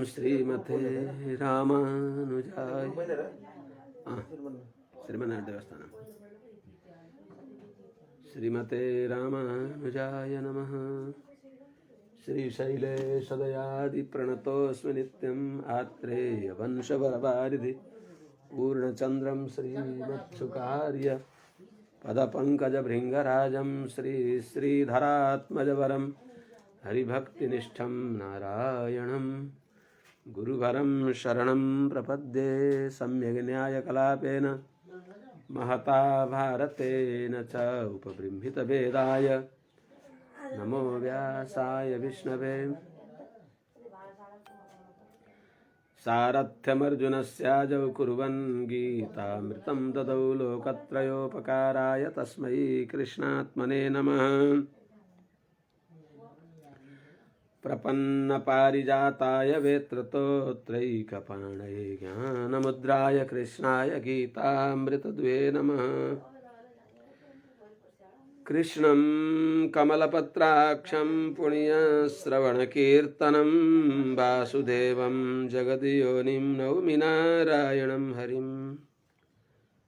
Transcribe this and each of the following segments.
श्रीमते रामानुजाय श्रीमन्नारायण देवस्थानम श्रीमते रामानुजाय नमः। श्रीशैलेशदयादि प्रणतोऽस्मि नित्यम् आत्रेय वंशवरवारिधि पूर्णचन्द्रं श्रीमत्सुकार्य पदपङ्कजभृङ्गराजं श्रीधरात्मजवरं हरिभक्तिनिष्ठं नारायणं गुरुवरं शरणं प्रपद्ये। सम्यग् न्यायकलापेन महता भारतेन च उपबृंहितवेदाय नमो व्यासाय विष्णवे। सारथ्यमर्जुनस्याजौ कुर्वन् गीतामृतं ददौ लोकत्रयोपकाराय तस्मै कृष्णात्मने नमः। प्रपन्नपारिजाताय वेत्रतोत्रैकपाणये ज्ञानमुद्राय कृष्णाय गीतामृतद्वे नमः। कृष्णं कमलपत्राक्षं पुण्यश्रवणकीर्तनं वासुदेवं जगद्योनिं नौमि नारायणं हरिं।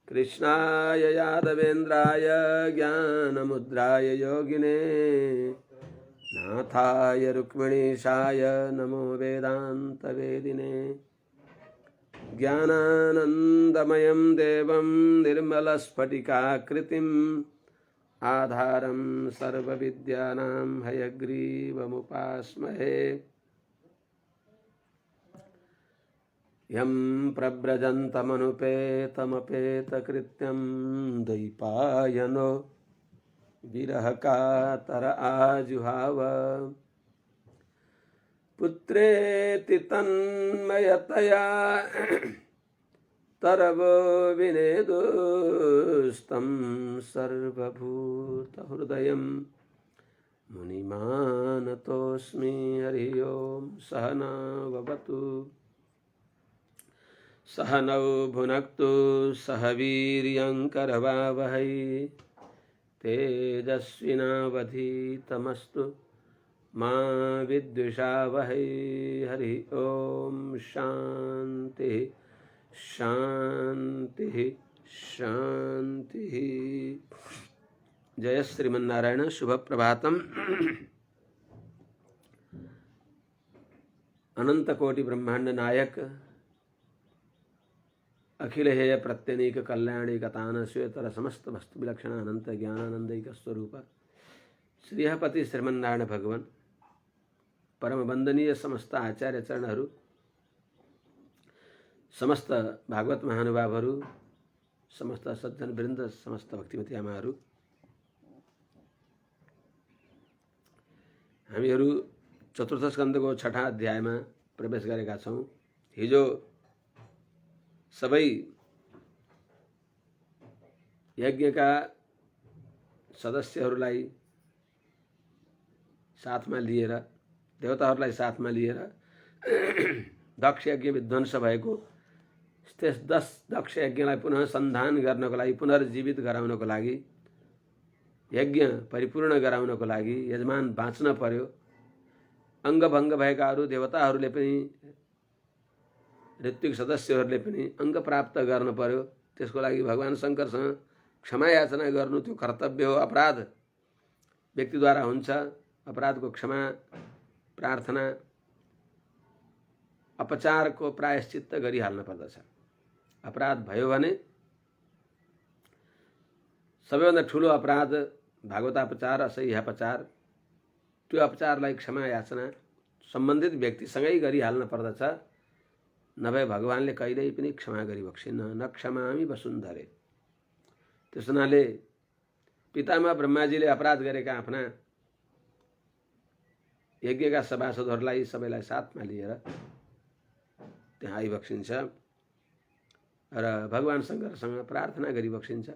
कृष्णाय यादवेन्द्राय ज्ञानमुद्राय योगिने नाथाय रुक्मिणीशाय नमो वेदान्तवेदिने। ज्ञानानन्दमयं देवं निर्मलस्फटिकाकृतिम् आधारं सर्वविद्यानां हयग्रीवमुपास्महे। यं प्रव्रजन्तमनुपेतमपेतकृत्यं द्वैपायनो विरहकातर आजुहाव। पुत्रेति तन्मयतया तरवो विनेदुस्तं सर्वभूतहृदयं मुनिमानतोऽस्मि। हरि ओं सहना भवतु सहनौ भुनक्तु सह वीर्यङ्करवावहै तेजस्विनावधीतमस्तु मा विद्विषावहै। हरि ओं शान्ति शांति शांति। जय श्रीमन्नारायण। शुभ प्रभातम। अनंत कोटि ब्रह्मांड नायक अखिल हेय प्रत्यनीक कल्याणी कतान श्वेतर समस्त वस्तु विलक्षण अनंत ज्ञानानंदिक स्वरूप श्रीहपति श्रीमन्नारायण भगवान परम वंदनीय समस्त आचार्य चरणहरू, समस्त भागवत महानुभावहरू, समस्त सज्जन वृन्द, समस्त भक्तिमती आमाहरू, हामीहरू चतुर्थ स्कन्धको छठा अध्यायमा प्रवेश गरेका छौं। हिजो सबै यज्ञका सदस्यहरूलाई साथमा लिएर, देवताहरूलाई साथमा लिएर दक्ष यज्ञ विध्वंस भएको त्यस 10 दक्ष यज्ञलाई पुनः सन्धान गर्नको लागि, पुनर्जीवित गराउनको लागि, यज्ञ परिपूर्ण गराउनको लागि यजमान बाँच्न पर्यो। अङ्गभङ्ग भएकाहरू देवताहरूले पनि, ऋत्विक सदस्यहरूले पनि अङ्ग प्राप्त गर्न पर्यो। त्यसको लागि भगवान शङ्करसँग क्षमा याचना गर्नु त्यो कर्तव्य हो। अपराध व्यक्तिद्वारा हुन्छ, अपराधको क्षमा प्रार्थना, अपचारको प्रायश्चित्त गरिहाल्न पर्दछ। अपराध भयो भने सबैभन्दा ठुलो अपराध भागवतापचार, असह्यापचार, त्यो अपचारलाई क्षमा याचना सम्बन्धित व्यक्तिसँगै गरिहाल्न पर्दछ। नभए भगवानले कहिल्यै पनि क्षमा गरिबक्सिन्न। न क्षमामि वसुन्धरे। त्यस हुनाले पितामह ब्रह्माजीले अपराध गरेका आफ्ना यज्ञका सभासदहरूलाई सबैलाई साथमा लिएर त्यहाँ आइबक्सिन्छ र भगवान शङ्करसँग प्रार्थना गरिबक्सिन्छ।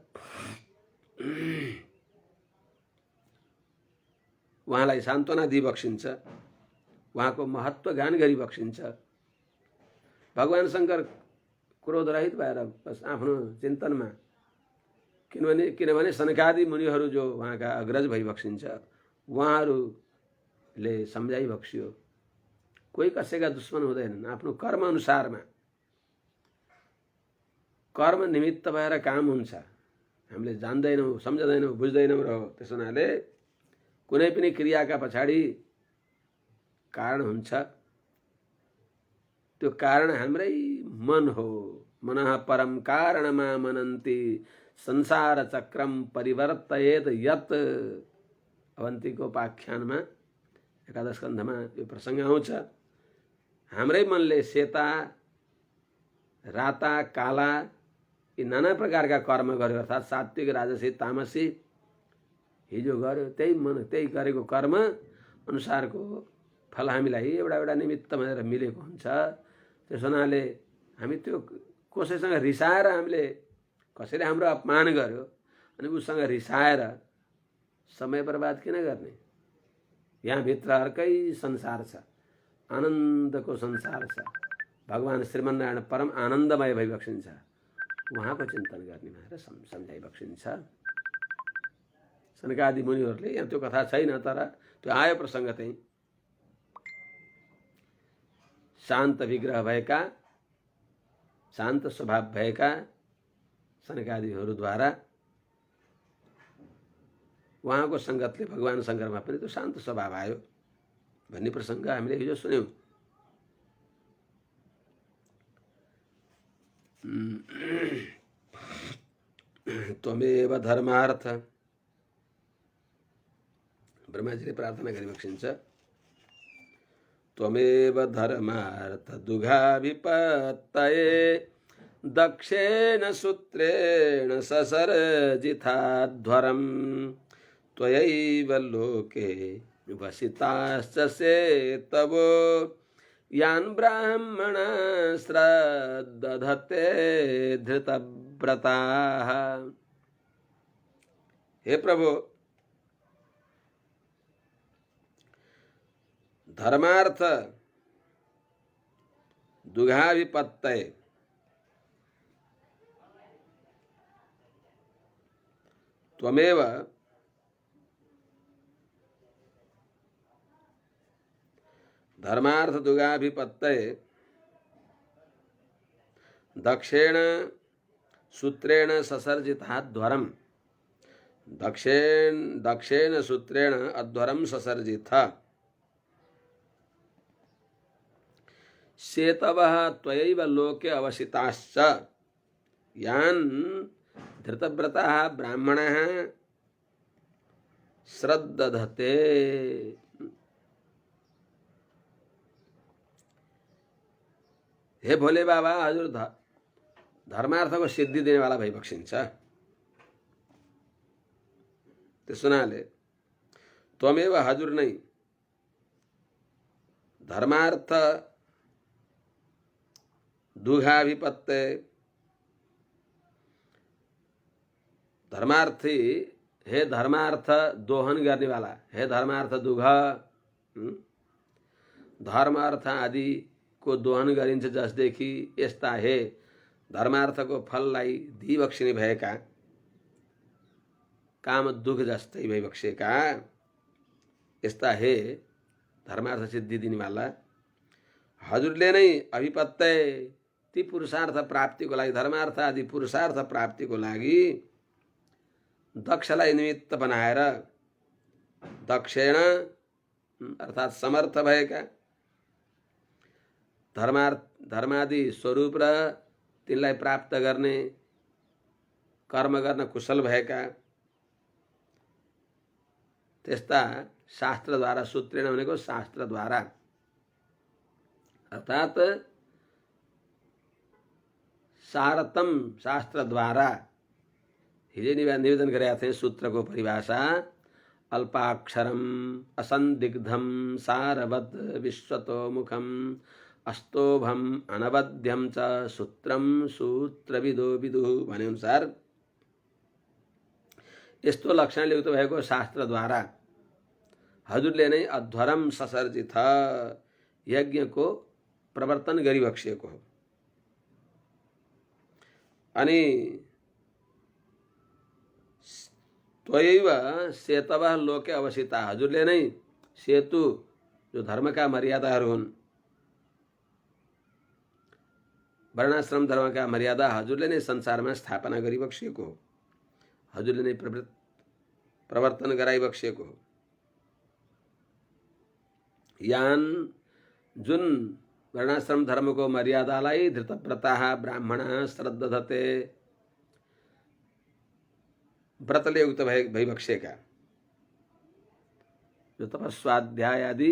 उहाँलाई सान्त्वना दिइबक्सिन्छ, उहाँको महत्त्व गान गरिबक्सिन्छ। भगवान शङ्कर क्रोधरहित भएर बस आफ्नो चिन्तनमा, किनभने सनकादि मुनिहरू जो उहाँका अग्रज भइबक्सिन्छ, उहाँहरूले सम्झाइबक्सियो, कोही कसैका दुश्मन हुँदैनन्। आफ्नो कर्म अनुसारमा कर्म निमित्त भएर काम हुन्छ। हामीले जान्दैनौँ, सम्झदैनौँ, बुझ्दैनौँ र त्यस हुनाले कुनै पनि क्रियाका पछाडि कारण हुन्छ। त्यो कारण हाम्रै मन हो। मनः परम कारणमा मनन्ति संसार चक्रम परिवर्तयेद यत। अवन्तीको उपाख्यानमा 11 स्कन्धमा यो प्रसङ्ग आउँछ। हाम्रै मनले सेता, राता, काला यी नाना प्रकारका कर्म गर्यो, अर्थात् सात्विक, राजसी, तामसी। हिजो गर्यो त्यही मन, त्यही गरेको कर्म अनुसारको फल हामीलाई एउटा एउटा निमित्त भनेर मिलेको हुन्छ। त्यस हुनाले हामी त्यो कसैसँग रिसाएर, हामीले कसैले हाम्रो अपमान गर्यो अनि उसँग रिसाएर समय बर्बाद किन गर्ने? यहाँभित्र अर्कै संसार छ, आनन्दको संसार छ। भगवान श्रीमन्नारायण परम आनन्दमय भइबक्सिन्छ। उहाँको चिन्तन गर्ने भनेर सम्झाइबक्सिन्छ। सनकादि मुनिहरूले, यहाँ त्यो कथा छैन तर त्यो आयो प्रसङ्ग चाहिँ। शान्त विग्रह भएका, शान्त स्वभाव भएका सनकादिहरूद्वारा उहाँको सङ्गतले भगवान शङ्करमा पनि त्यो शान्त स्वभाव आयो भन्ने प्रसङ्ग हामीले हिजो सुन्यौँ। त्वमेव धर्मार्थ, ब्रह्माजीले प्रार्थना गरिबक्सिन्छ। त्वमेव धर्मार्थ दुघाभिपत्तये दक्षेण सूत्रेण ससर्जिताध्वरं त्वयैव लोके वसिताश्च सेतवो यान् ब्राह्मणा श्रद्धधत्ते धृतव्रताः। हे प्रभु, धर्मार्थ दुघाभिपत्तये, त्वमेव धर्मार्थ दुघाभिपत्तये दक्षेण सूत्रेण ससर्जिताध्वरम, दक्षेण सूत्रेण अध्वरम ससर्जित सेतवः त्वयैव लोके अवसिताश्च यान् धृतव्रताः ब्राह्मणाः श्रद्धधते। हे भोले बाबा, हजुर धर्मार्थको सिद्धि दिनेवाला भइबक्सिन्छ। त्यस हुनाले त्वमेव, हजुर नै धर्मार्थ दुघाभिपत्ते, धर्मार्थी, हे धर्मार्थ दोहन गर्नेवाला, हे धर्मार्थ दुघ, धर्म अर्थ आदि को दोहन गरिन्छ जसदेखि यस्ता हे धर्मार्थको फललाई दिइबक्सिने भएका, काम दुख जस्तै भइबक्सेका यस्ता हे धर्मार्थ सिद्धि दिनेवाला, हजुरले नै अभिपत्तय, ती पुरुषार्थ प्राप्तिको लागि, धर्मार्थ आदि पुरुषार्थ प्राप्तिको लागि दक्षलाई निमित्त बनाएर, दक्षेण अर्थात् समर्थ भएका, धर्मादि स्वरूप र तिनलाई प्राप्त गर्ने, कर्म गर्न कुशल भएका त्यस्ता शास्त्रद्वारा, सूत्रेण भनेको शास्त्रद्वारा अर्थात् सारतम शास्त्रद्वारा। हिजै निवेदन गरेका थिएँ सूत्रको परिभाषा, अल्पाक्षरम असंदिग्धम सारवत् विश्वतोमुखम अस्तोभम अनवध्यम च सूत्रम सूत्रविदो विदुः भने अनुसार यस्तो लक्षण युक्त भएको शास्त्रद्वारा हजुरले नै अध्वरम ससर्जित यज्ञको प्रवर्तन गरिबक्सिएको हो। अनि त्वयैव सेतवः लोके अवसिता, हजुरले नै सेतु जो धर्मका मर्यादाहरू हुन् वर्णाश्रम धर्मका मर्यादा हजुरले नै संसारमा स्थापना गरिबक्सिएको हो, हजुरले नै प्रवर्तन गराइबक्सिएको हो। यान जुन वर्णाश्रम धर्मको मर्यादालाई धृतव्रताः ब्राह्मणाः श्रद्धधते, व्रतले युक्त भइबक्सेका, जो तपस्वाध्याय आदि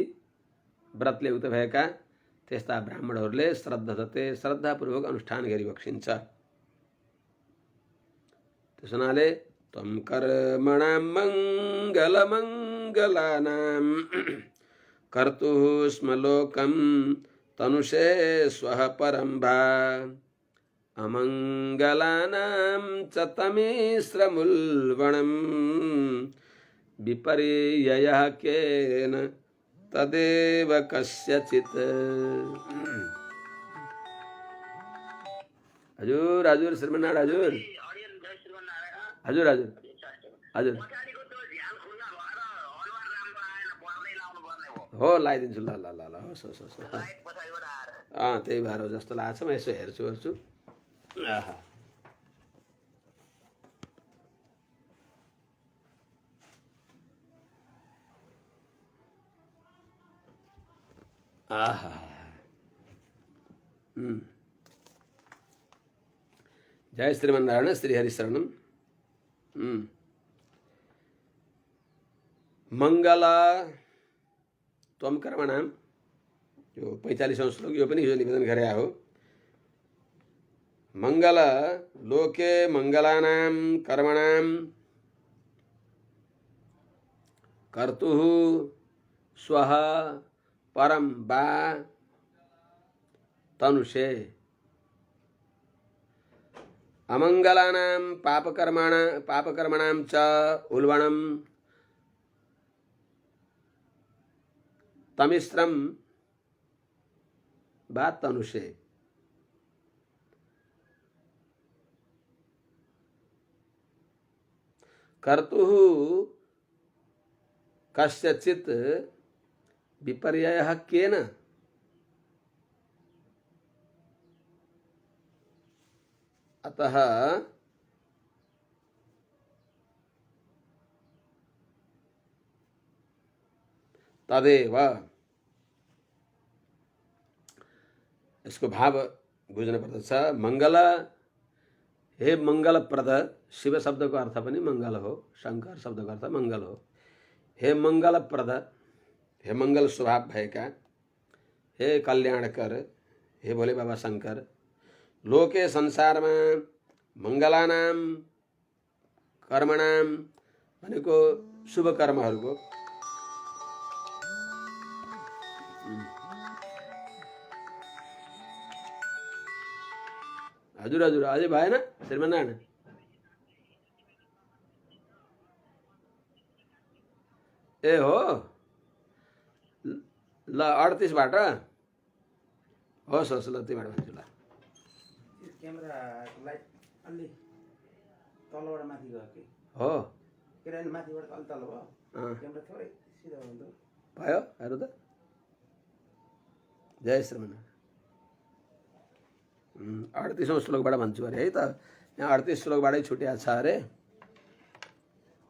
व्रतले युक्त भएका त्यस्ता ब्राह्मणहरूले श्रद्धधते, श्रद्धापूर्वक अनुष्ठान गरिबक्सिन्छ। त्यस हुनाले त्वं कर्मणां मङ्गलमङ्गलानां कर्तुः स्म लोकं तनुषे स्वः परं वा, अमङ्गलानां च तमिश्रमुल्बणं विपर्ययः केन तदेव कस्यचित्। हजुर हजुर श्रीमन्नारायण हजुर हजुर हजुर हजुर हो लगाइदिन्छु। ल ल ल ल होस् होस् होस्। त्यही भएर हो जस्तो लाग्छ। म यसो हेर्छु। आहा आहा जय श्रीमन्नारायण श्री हरिशरणम। मंगल त्वम कर्मणाम, यो 45औं श्लोक, यो पनि हिजो निवेदन गरे हो। मंगल लोके मंगलानां कर्मणां कर्तुः स्वः परं वा तनुषे, अमंगलानां पापकर्मणां च उल्बणं तमिश्रम वा तनुषे। कर्तुः कस्यचित् विपर्ययः केन, अतः तदेव। इसको भाव बुझ्न पर्दछ। मंगल, हे मंगलप्रद, शिव शब्दको अर्थ पनि मंगल हो, शंकर शब्दको अर्थ मंगल हो। हे मंगलप्रद, हे मंगल स्वभाव भएका, हे कल्याणकर, हे भोले बाबा शंकर। लोके संसारमा मंगलानाम कर्मणाम भनेको शुभ कर्महरूको, हजुर हजुर अझै भएन श्रीमन्नारायण। ए हो ल 38 बाट होस् होस्, ल त्यहीबाट भन्छु। ल क्यामेरा लाइट अलि तलबाट माथि गयो कि हो, किनभने माथिबाट अलि तल भयो, क्यामेरा थोरै सिधा हुँदो भयो। हेर्नु त, जय श्रीमन्नारायण। 38औं श्लोकबाट भन्छु अरे है त। यहाँ 38 श्लोकबाटै छुट्या छ अरे।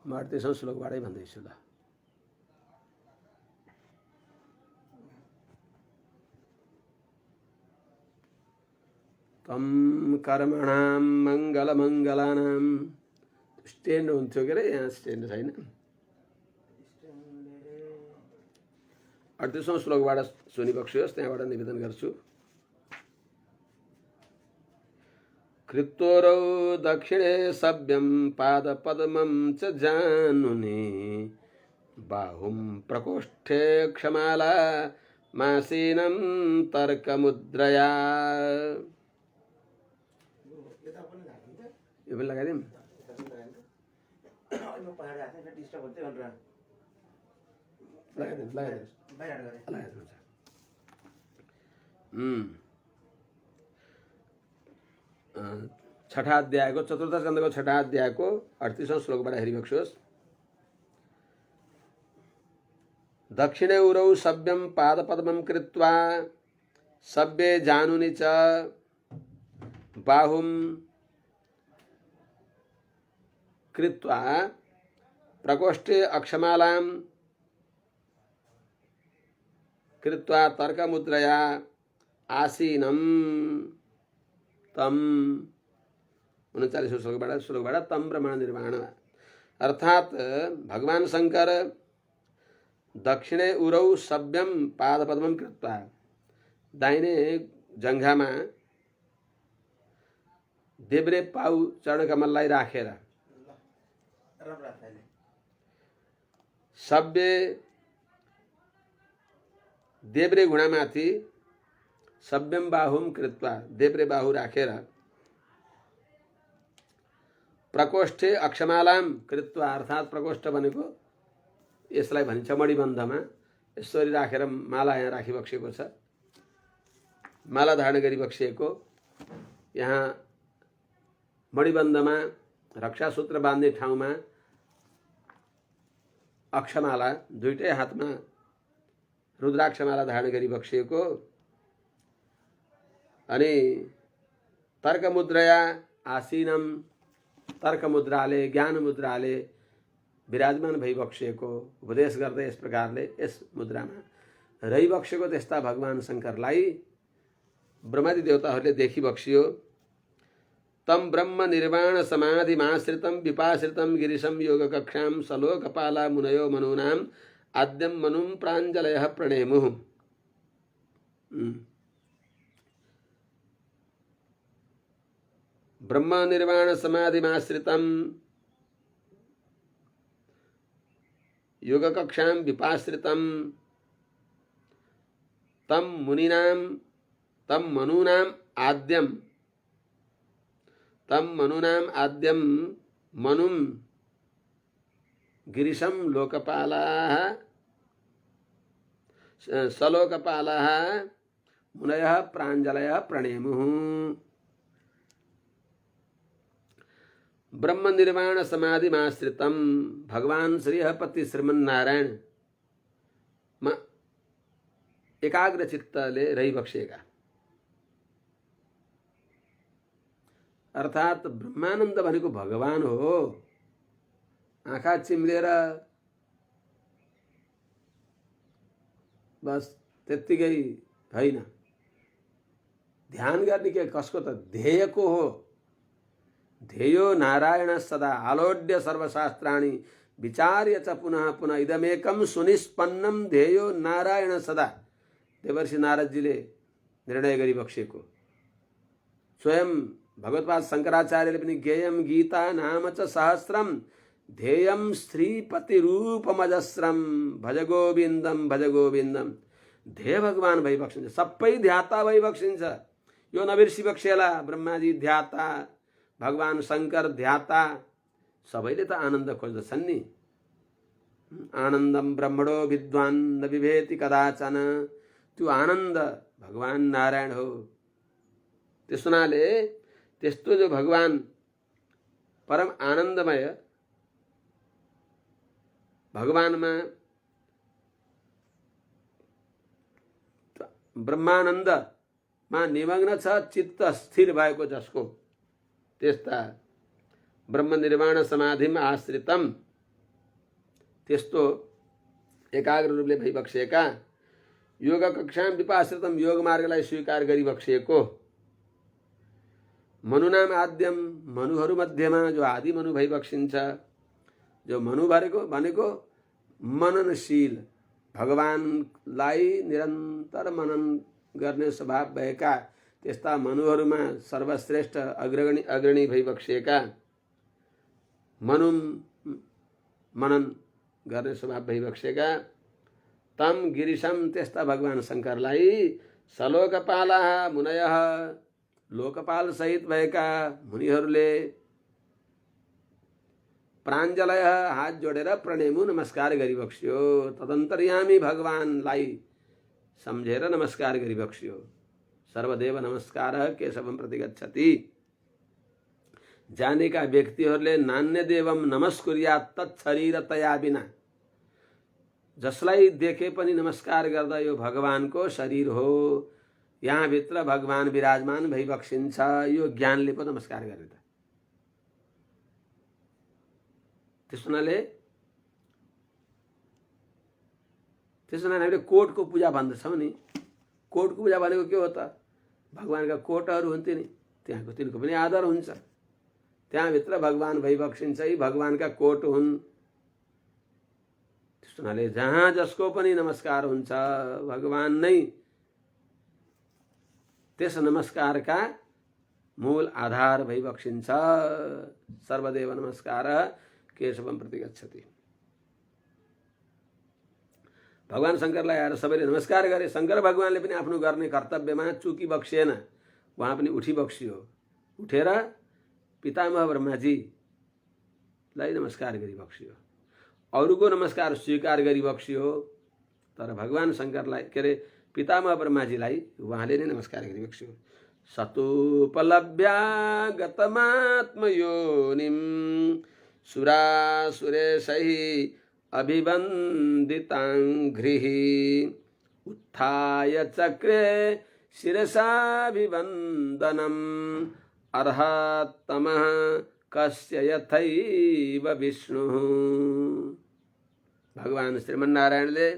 म 38औं श्लोकबाटै भन्दैछु। ल तम कर्मणां मङ्गलमङ्गलानां, स्ट्यान्ड हुन्थ्यो के अरे, यहाँ स्ट्यान्ड छैन। 38औं श्लोकबाट सुनिबक्सियोस्, त्यहाँबाट निवेदन गर्छु। कृत्तोरौ दक्षिणे सभ्यं पादपद्मं च जानुनि, बाहुं प्रकोष्ठे क्षमाला मासीनं तर्कमुद्रया। यो पनि लगाइदिउँ। छठा अध्यायको, चतुर्थ स्कन्धको छठा अध्यायको 38औं श्लोकबाट हेरिबक्सियोस्। दक्षिणे उरौ सभ्यं पादपद्मं कृत्वा सभ्ये जानुनि च बाहुम कृत्वा प्रकोष्ठे अक्षमालां कृत्वा तर्कमुद्रया आसीनं तम 39 श्लोकबाट तम ब्रह्मांड निर्माण। अर्थात भगवान शंकर दक्षिणे उरौ सभ्यम पादपद्मम कृत्वा दाहिने जंघामा देब्रे पाउ चरण कमललाई राखेर सभ्य देब्रे घुँडामाथि सभ्यम बाहुम कृत्वा देब्रे बाहु राखेर प्रकोष्ठे अक्षमालाम कृत्वा अर्थात प्रकोष्ठ भनेको यसलाई भनिन्छ मणिबन्धमा यसरी राखेर माला यहाँ राखिबक्सेको छ। माला धारण गरिबक्सिएको यहाँ मणिबन्धमा रक्षासूत्र बाँध्ने ठाउँमा अक्षमाला दुईटै हातमा रुद्राक्षमाला धारण गरिबक्सिएको अनि तर्कमुद्रया आसीनम तर्क मुद्राले ज्ञान मुद्राले विराजमान भइबक्सिएको उपदेश गर्दै यस प्रकारले यस मुद्रामा रहिबक्सेको त्यस्ता भगवान शंकरलाई ब्रह्मादि देवताहरूले देखिबक्सियो। तम ब्रह्म निर्वाण समाधिमाश्रितम विपाश्रितम गिरिशम योग कक्षाम सलोकपाला मुनयो मनूनाम आद्यम मनुम प्राञ्जलयः प्रणेमुः। ब्रह्म निर्वाण समाधिमाश्रितम योग कक्षाम विपाश्रितम तम मुनीनाम तम मनूनाम आद्यम मनुम गिरिशम लोकपालाः सलोकपालाः मुनयः प्राञ्जलयः प्रणेमुः। ब्रह्म निर्वाण समाधिमाश्रितम भगवान श्री पति श्रीमन्नारायण एकाग्र चित्तले रहिबक्सेका अर्थात ब्रह्मानन्द भनेको भगवान हो। आँखा चिम्लेर बस त्यत्तिकै हैन, ध्यान गर्ने के कसको त ध्येयको हो। ध्येयो नारायण सदा आलोड्य सर्वशास्त्राणि विचार्य च पुनः पुनः इदमेकम सुनिष्पन्नम ध्येयो नारायण सदा। देवर्षि नारदजीले निर्णय गरिबक्सेको स्वयं भगवत्पाद शंकराचार्यले पनि ज्ञेयम गीता नाम च सहस्रम ध्येयम श्रीपति रूपमजस्रम भज गोविन्दम। ध्येय भगवान भइबक्सिन्छ, सबै ध्याता भइबक्सिन्छ। यो नबिर्सिबक्सेला ब्रह्माजी ध्याता, भगवान शंकर ध्याता, सबैले त आनन्द खोज्दछन् नि। आनन्दम ब्रह्मणो विद्वान न विभेति कदाचन। त्यो आनन्द भगवान नारायण हो। त्यस हुनाले त्यस्तो जो भगवान परम आनन्दमय भगवानमा ब्रह्मानन्दमा निमग्न छ चित्त स्थिर भएको जसको, त्यस्ता ब्रह्म निर्वाण समाधिम आश्रितम त्यस्तो एकाग्र रूपले भइबक्सेका योग कक्षाम विपाश्रितम योग मार्गलाई स्वीकार गरिबक्सेको मनुनाम आद्यम मनुहरू मध्येमा जो आदि मनु भइबक्सिन्छ। जो मनु भनेको मननशील, भगवानलाई निरन्तर मनन गर्ने स्वभाव भएका त्यस्ता मनुहरूमा सर्वश्रेष्ठ अग्रणी भइबक्सेका, मनन गर्ने स्वभाव भइबक्सेका तम गिरिशम त्यस्ता भगवान शंकरलाई सलोकपालाः मुनयः लोकपाल सहित भएका मुनिहरूले प्राञ्जलयः हात जोडेर प्रणेमु नमस्कार गरिबक्स्यो। तदन्तर्यामी भगवानलाई सम्झेर नमस्कार गरिबक्स्यो। सर्वदेव नमस्कारः केशवम प्रति गच्छति। जानेका व्यक्तिहरूले नान्य देवम नमस्कुर्यात् तत्शरीरतया बिना। जसलाई देखे पनि नमस्कार गर्दा यो भगवानको शरीर हो, यहाँभित्र भगवान विराजमान भइबक्सिन्छ। यो ज्ञानले पो नमस्कार गरे त। त्यसो हुनाले हामीले कोटको पूजा भन्दछौँ नि। कोटको पूजा भनेको के हो त? भगवानका कोटहरू हुन्थे नि, त्यहाँको तिनको पनि आदर हुन्छ। त्यहाँभित्र भगवान भइबक्सिन्छ, यी भगवानका कोट हुन्। त्यस हुनाले जहाँ जसको पनि नमस्कार हुन्छ, भगवान नै त्यस नमस्कारका मूल आधार भइबक्सिन्छ। सर्वदेव नमस्कार केशवम प्रति गच्छति। भगवान शङ्करलाई आएर सबैले नमस्कार गरे। शङ्कर भगवानले पनि आफ्नो गर्ने कर्तव्यमा चुकी बक्सिएन, उहाँ पनि उठी बक्सियो। उठेर पितामह ब्रह्माजीलाई नमस्कार गरी बक्सियो। अरूको नमस्कार स्वीकार गरी बक्सियो, तर भगवान शङ्करलाई के अरे पितामह ब्रह्माजीलाई उहाँले नै नमस्कार गरी बक्सियो। सतोपलभ्या गतमात्मयोनिं सुरासुरेशैः अभिवन्दिताङ्घ्रिः उत्थाय चक्रे शिरसाभिवन्दनम् अर्हत्तमः कस्य यथैव विष्णुः। भगवान श्रीमन्नारायणले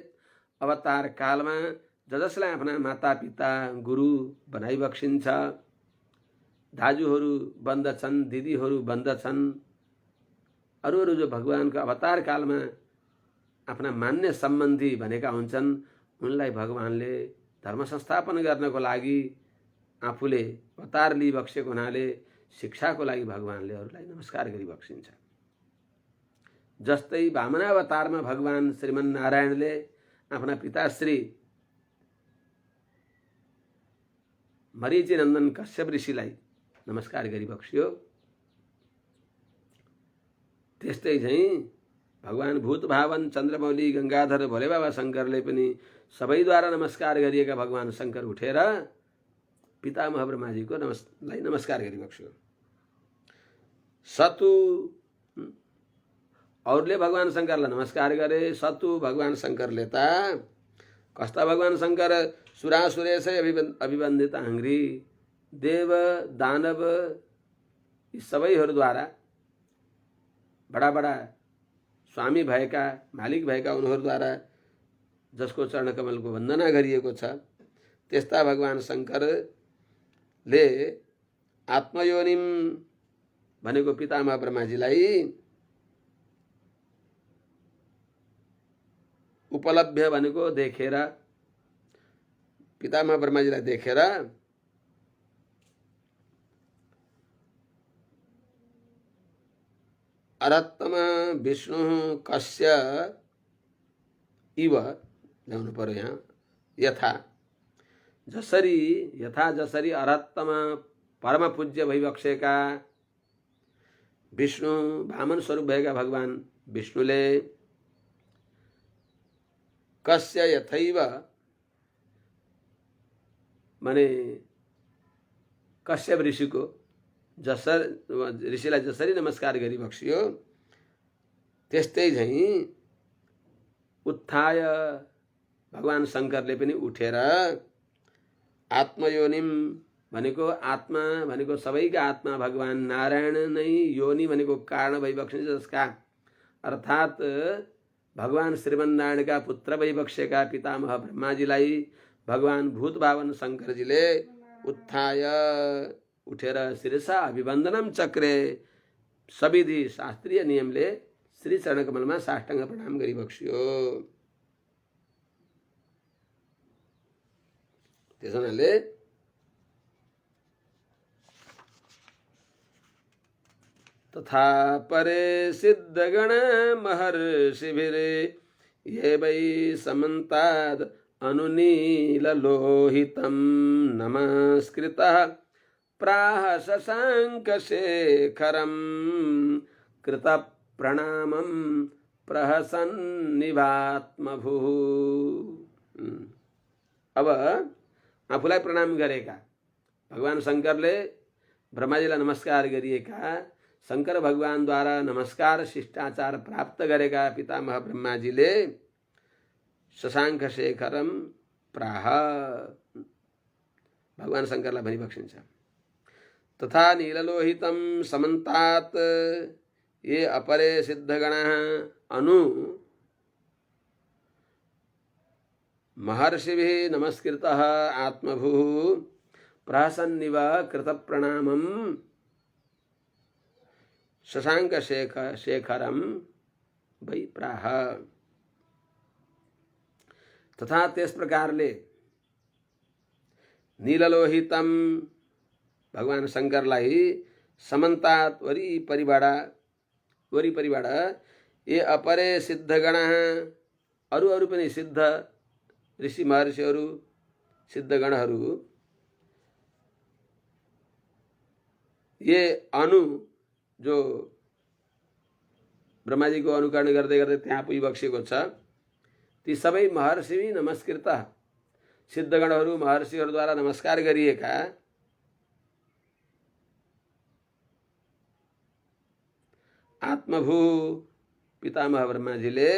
अवतार कालमा जसलाई आफ्ना मातापिता गुरु बनाइबक्सिन्छ, दाजुहरू बन्दछन्, दिदीहरू बन्दछन्, अरू जो भगवानको अवतार कालमा आफ्ना मान्य सम्बन्धी भनेका हुन्छन्, उनलाई भगवानले धर्म संस्थापन गर्नको लागि आफूले अवतार लिइबक्सेको हुनाले शिक्षाको लागि भगवानले अरूलाई नमस्कार गरी बक्सिन्छ। जस्तै वामनावतारमा भगवान श्रीमन्नारायणले आफ्ना पिताश्री मरीचिनन्दन कश्यप ऋषिलाई नमस्कार गरी बक्सियो। त्यस्तै चाहिँ भगवान भूतभावन चन्द्रमौली गङ्गाधर भोलेबाबा शङ्करले पनि सबैद्वारा नमस्कार गरिएका भगवान शङ्कर उठेर पितामह ब्रह्माजीको नमस्कार गरी बक्सियो। सतु अरूले भगवान शङ्करलाई नमस्कार गरे। सतु भगवान शङ्करले त कस्ता भगवान शङ्कर सुरासुरेशै अभिवन्दिताङ्घ्रि, देव दानव यी सबैहरूद्वारा बडा बडा स्वामी भएका, मालिक भएका उनीहरूद्वारा जसको चरणकमलको वन्दना गरिएको छ, त्यस्ता भगवान शङ्करले आत्मयोनिम भनेको पितामह ब्रह्माजीलाई उपलभ्य भनेको देखेर, पितामह ब्रह्माजीलाई देखेर अरत्तम विष्णु कस्य इव ल्याउनु पर्यो यहाँ। यथा जसरी अरत्तम परम पूज्य भइबक्सेका विष्णु वामन स्वरूप भएका भगवान विष्णुले कस्य यथैव माने कश्यप ऋषिको ऋषिलाई जसरी नमस्कार गरी बक्सियो, त्यस्तै चाहिँ उत्थाय भगवान शङ्करले पनि उठेर आत्मयोनिम भनेको आत्मा भनेको सबैका आत्मा भगवान नारायण नै, योनि भनेको कारण भइबक्सिन्छ जसका अर्थात् भगवान श्रीमन्नारायणका पुत्र भइबक्सेका पितामह ब्रह्माजीलाई भगवान भूतभावन शङ्करजीले उत्थाय उठेर शिरसा अभिवन्दनम चक्रे सविधि शास्त्रीय नियमले श्री चरणकमलमा साष्टाङ्ग प्रणाम गरी बक्सियो। त्यसो हुनाले तथा परे सिद्धगण महर्षिभिरे ये वै समन्ताद् अनुनीललोहितं नमस्कृतः प्राह शशाङ्कशेखरं कृतप्रणामं प्रहसन्निवात्मभुः। अब आफूलाई प्रणाम गरेका भगवान शङ्करले ब्रह्माजीलाई नमस्कार गरिएका, शङ्कर भगवानद्वारा नमस्कार शिष्टाचार प्राप्त गरेका पितामह ब्रह्माजीले शशाङ्क शेखरम प्राह भगवान शङ्करलाई भनिबक्सिन्छ। तथा नीललोहितं समन्तात् ये अपरे सिद्धगणाः अनु महर्षिभिः नमस्कृतः आत्मभूः प्रहसन्निव कृतप्रणामं शशाङ्कशेखरं वै प्राह। तथा त्यस प्रकारले नीललोहितम भगवान शङ्करलाई समन्तात वरिपरिबाट ये अपरे सिद्धगणः अरू पनि सिद्ध ऋषि महर्षिहरू सिद्धगणहरू ये अनु जो ब्रह्माजीको अनुकरण गर्दै गर्दै त्यहाँ पुगिबक्सेको छ ती सबै महर्षि नमस्कृत सिद्धगणहरू महर्षिहरूद्वारा नमस्कार गरिएका आत्मभू पितामह ब्रह्माजीले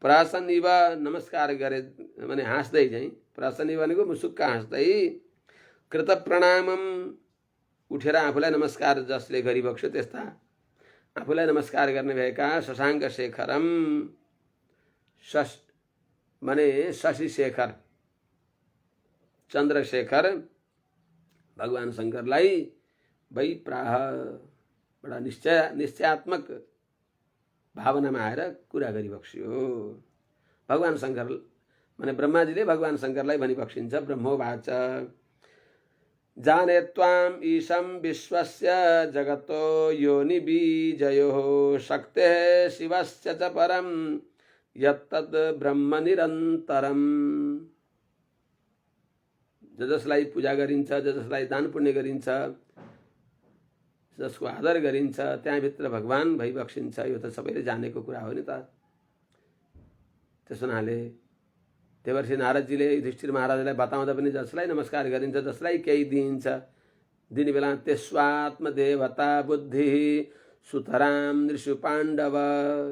प्रासन्निव नमस्कार गरे माने हाँस्दै चाहिँ प्रासन्निव भनेको मुसुक्क हाँस्दै कृत प्रणामम उठेर आफूलाई नमस्कार जसले गरिबक्स्यो त्यस्ता आफूलाई नमस्कार गर्ने भएका शशाङ्क शेखरम माने शशि शेखर चन्द्रशेखर भगवान शङ्करलाई वै प्राह बडा निश्चयात्मक भावनामा आएर कुरा गरिबक्स्यो। भगवान शङ्कर माने ब्रह्माजीले भगवान शङ्करलाई भनिबक्सिन्छ ब्रह्मोवाच जाने त्वाम ईशं विश्वस्य जगतो योनि बीजयोः शक्तेः शिवस्य च परं यत्तद् ब्रह्म निरन्तरं। जसलाई पूजा गरिन्छ जसलाई दान पुण्य गरिन्छ जसको आदर गरिन्छ त्यहाँभित्र भगवान भइबक्सिन्छ यो त सबैले जानेको कुरा हो नि त। त्यसो हुनाले देवर्षि नारदजीले युधिष्ठिर महाराजलाई बताउँदा पनि जसलाई नमस्कार गरिन्छ जसलाई केही दिइन्छ दिने बेला त्यसवात्म देवता बुद्धि सुतराम नृषु पाण्डव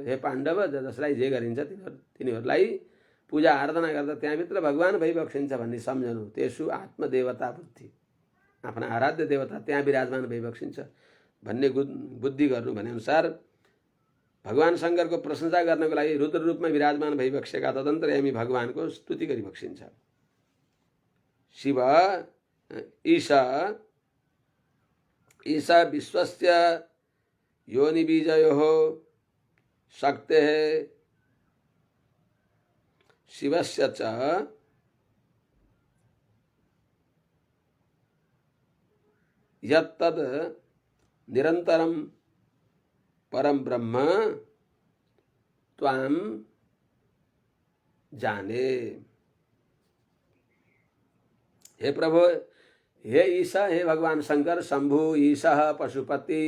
हे पाण्डव जसलाई जे गरिन्छ तिनीहरूलाई पूजा आराधना गर्दा त्यहाँभित्र भगवान भइबक्सिन्छ भन्ने सम्झनु। त्यसु आत्मदेवता बुद्धि आफ्ना आराध्य देवता त्यहाँ विराजमान भइबक्सिन्छ भन्ने बुद्धि गर्नु भने अनुसार भगवान शङ्करको प्रशंसा गर्नको लागि रुद्र रूपमा विराजमान भइबक्सेका तदन्तर्यामी भगवानको स्तुति गरिबक्सिन्छ। शिव ईशा विश्वस्य योनि बीजयोः शक्तेः शिवस्य च यत्तद् निरन्तरं परम ब्रह्म त्वाम जाने। हे प्रभु हे ईशा हे भगवान शंकर शंभु ईशा पशुपति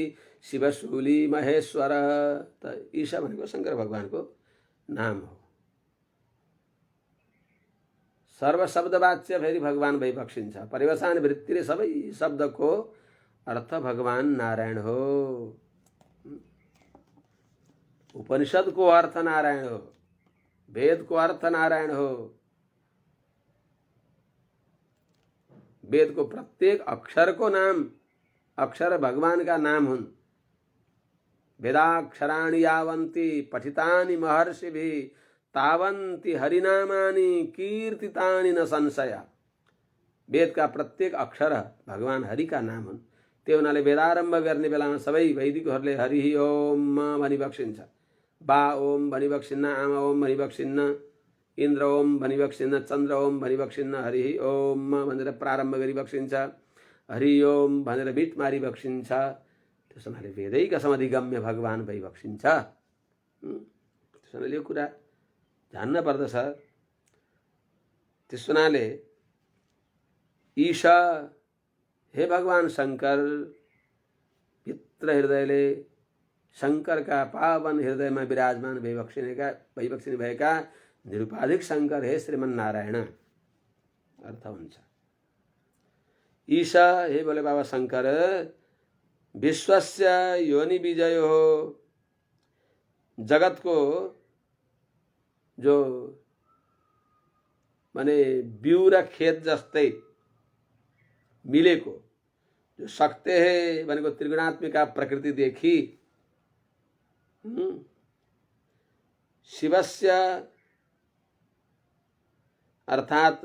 शिवशूली महेश्वर। त ईशा भनेको शंकर भगवान को नाम हो। सर्व शब्दवाच्य फेरि भगवान भइबक्सिन्छ। परिवसान वृत्तिले सबै शब्दको अर्थ भगवान नारायण हो। उपनिषद को अर्थ नारायण हो, वेद को अर्थ नारायण हो। वेद को प्रत्येक अक्षर को नाम अक्षर भगवान का नाम हुन्। वेदाक्षराणि यावन्ति पठितानि महर्षिभिः तावन्ति हरिनामानि कीर्तितानि न संशय। वेद का प्रत्येक अक्षर भगवान हरि का नाम हुन्। त्यो हुनाले वेदारम्भ गर्ने बेलामा सबै वैदिकहरूले हरि ओम भनिबक्सिन्छ। बा ओम भनिबक्सिन्न, आमा ओम भनिबक्सिन्न, इन्द्र ओम भनिबक्सिन्न, चन्द्र ओम भनिबक्सिन्न, हरि ओम भनेर प्रारम्भ गरिबक्सिन्छ। हरि ओम भनेर बिट मारिबक्सिन्छ। त्यसो हुनाले वेदै कसम अधिगम्य भगवान भइबक्सिन्छ। त्यसो हुनाले यो कुरा जान्न पर्दछ। त्यसो हुनाले ईशा हे भगवान शंकर भित्र हृदयले शंकर का पावन हृदयमा विराजमान भइबक्सिने भएका निरुपाधिक शंकर हे श्रीमन्नारायण अर्थ हुन्छ। ईशा हे बोले बाबा शंकर विश्वस्य योनि बीजयो हो। जगत को जो माने बिउ र खेत जस्तै मिले को जो सकते है भनेको त्रिगुणात्मिका प्रकृति देखी शिवस्य अर्थात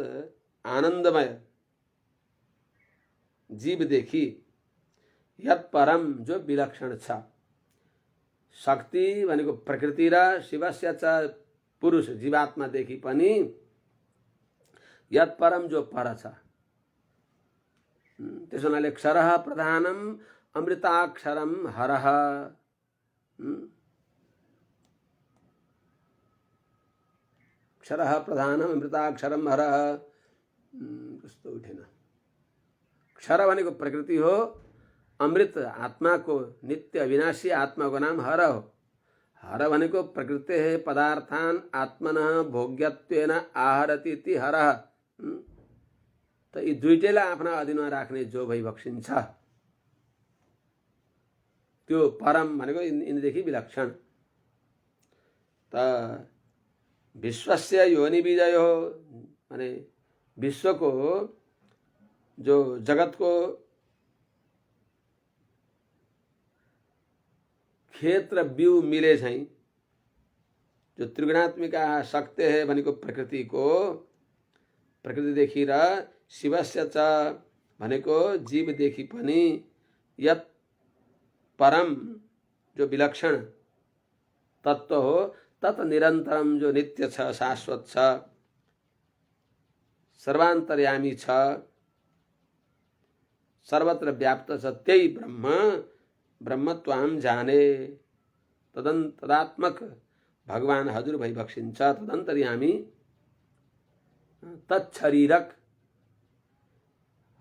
आनंदमय जीव देखी यत परम जो विलक्षण छ शक्ति भनेको प्रकृति र शिवस्य च पुरुष जीवात्मा देखि पनि यत परम जो पर छ त्यसो हुनाले क्षरः प्रधानम अमृताक्षरम हरः क्षरः प्रधानम अमृताक्षरम हरः कस्तो उठेन क्षर भनेको प्रकृति हो अमृत आत्मा को नित्य अविनाशी आत्मा को नाम हर हो हर भनेको प्रकृति है पदार्थान आत्मनः भोग्यत्वेन आहरति इति हरः त यी दुईटैलाई आफ्ना अधीनमा राख्ने जो भइबक्सिन्छ त्यो परम भनेको यिनीदेखि विलक्षण त विश्वस्य योनि बीजयो माने विश्वको जो जगत को क्षेत्र बिउ मिले चाहिँ जो त्रिगुणात्मिका शक्ति है भनेको प्रकृति को प्रकृति देखि र शिवस्य च भनेको जीव देखि पनि यत परम जो विलक्षण तत्व हो तत् निरन्तरम जो नित्य छ शाश्वत छ सर्वान्तर्यामी छ सर्वत्र व्याप्त छ त्यही ब्रह्म ब्रह्मत्वाम जाने तदात्मक भगवान हजुर भइबक्सिन्छ तदन्तर्यामी तत्शरीरक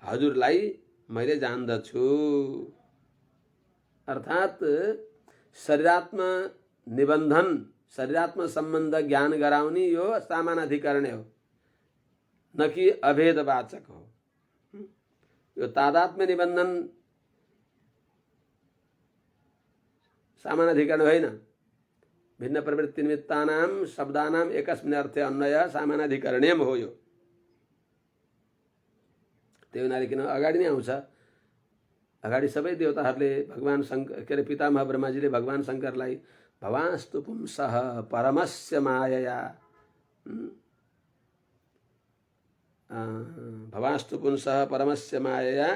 हजुरलाई मैले जान्दछु अर्थात शरीरात्मा निबन्धन शरीरात्मा सम्बन्ध ज्ञान गराउने यो सामानाधिकरण हो न कि अभेदवाचक हो यो तादात्म्य निबन्धन सामानाधिकरण होइन भिन्न प्रवृत्ति निमित्तानाम शब्दानाम एकस्मिन् अर्थे अन्वय सामानाधिकरणेम हो यो त्यही हुनाले किन अगाडि नै आउँछ अगाडि सबै देवताहरूले भगवान शंकर के अरे पितामह ब्रह्माजीले भगवान शंकरलाई भवास्तु पुंसः परमस्य मायया भवास्तु पुंसः परमस्य मायया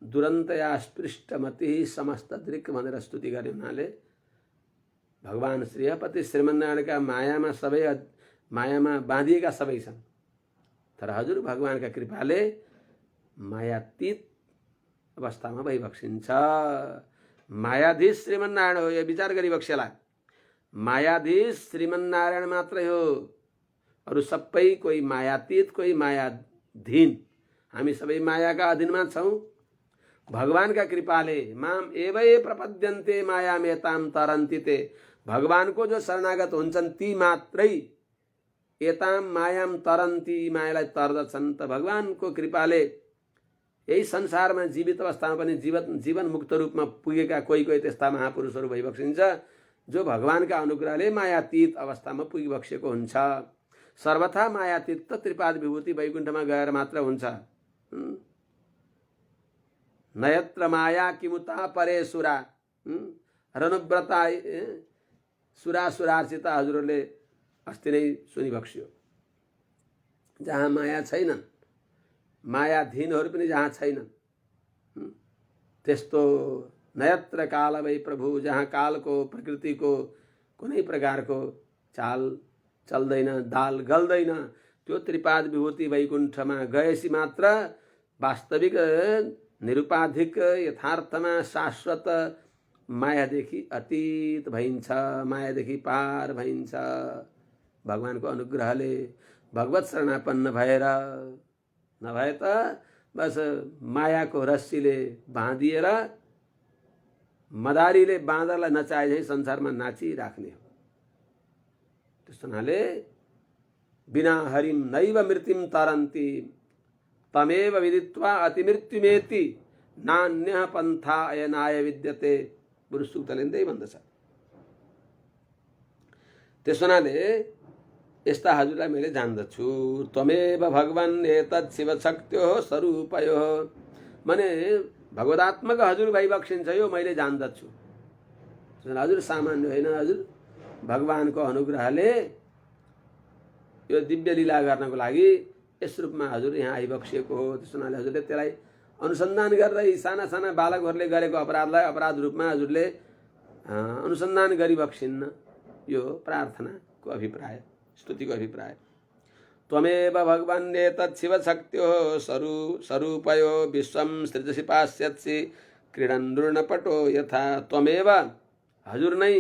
दुरन्तया स्पृष्टमति समस्त दृक् भनेर स्तुति गर्ने हुनाले भगवान श्रीहपति श्रीमन्नारायणका मायामा बाँधिएका सबै छन् तर हजुर भगवानका कृपाले मायातीत अवस्थामा भइबक्सिन्छ मायाधीश श्रीमन्नारायण हो यो विचार गरिबक्सेला मायाधीश श्रीमन्नारायण मात्रै हो अरु सबै कोही मायातीत कोही मायाधीन हामी सबै मायाका अधीनमा छौं भगवानका कृपाले माम एवै प्रपद्यन्ते मायामेताम तरन्ति ते भगवानको जो शरणागत हुन्छन् ती मात्रै एताम मायाम तरन्ति मायालाई तर्दछन् त भगवानको कृपाले यही संसारमा जीवित अवस्थामा पनि जीवन मुक्त रूपमा पुगेका कोही कोही त्यस्ता महापुरुषहरू भइबक्सिन्छ जो भगवानका अनुग्रहले मायातीत अवस्थामा पुगिबक्सेको हुन्छ सर्वथा मायातीत त त्रिपाद विभूति वैकुण्ठमा गएर मात्र हुन्छ नयत्र माया किमुता परे सुरा रनुव्रता सुरार्चित हजुरहरूले अस्ति नै सुनिबक्स्यो जहाँ माया छैनन् मायाधीनहरू पनि जहाँ छैनन् त्यस्तो नयत्र काल वै प्रभु जहाँ कालको प्रकृतिको कुनै प्रकारको चाल चल्दैन दाल गल्दैन त्यो त्रिपाद विभूति वैकुण्ठमा गएपछि मात्र वास्तविक निरुपाधिक यथार्थमा शाश्वत मायादेखि अतीत भइन्छ मायादेखि पार भइन्छ भगवानको अनुग्रहले भगवत शरणापन्न भएर नभए त बस मायाको रस्सीले बाँधिएर मदारीले बाँदरलाई नचाए झै संसारमा नाचिराख्ने हो त्यस्तो हुनाले बिना हरिम नैव मृत्युम तरन्ति तमेव विदित्वा अतिमृत्युमेति नान्यः पन्था अयनाय विद्यते पुरुष सूक्तले त्यही भन्दछ त्यसो हुनाले यस्ता हजुरलाई मैले जान्दछु। त्वमेव भगवान् एतत् शिवशक्त्यो स्वरूपयो, माने भगवदात्मक हजुर भइबक्सिन्छ यो मैले जान्दछु। हजुर सामान्य होइन, हजुर भगवानको अनुग्रहले यो दिव्य लीला गर्नको लागि यस रूपमा हजुर यहाँ आइबक्सिएको हो। त्यसो हुनाले हजुरले त्यसलाई अनुसन्धान गरेर साना साना बालकहरूले गरेको अपराधलाई अपराध रूपमा हजुरले अनुसन्धान गरिबक्सिन्न। यो प्रार्थनाको अभिप्राय, स्तुतिको अभिप्राय। त्वमेव भगवान् एतत् शिवशक्त्यो स्वरूपयो विश्वं सृजसि पास्यसि क्रीडन् नृणपटो यथा। त्वमेव हजुर नै,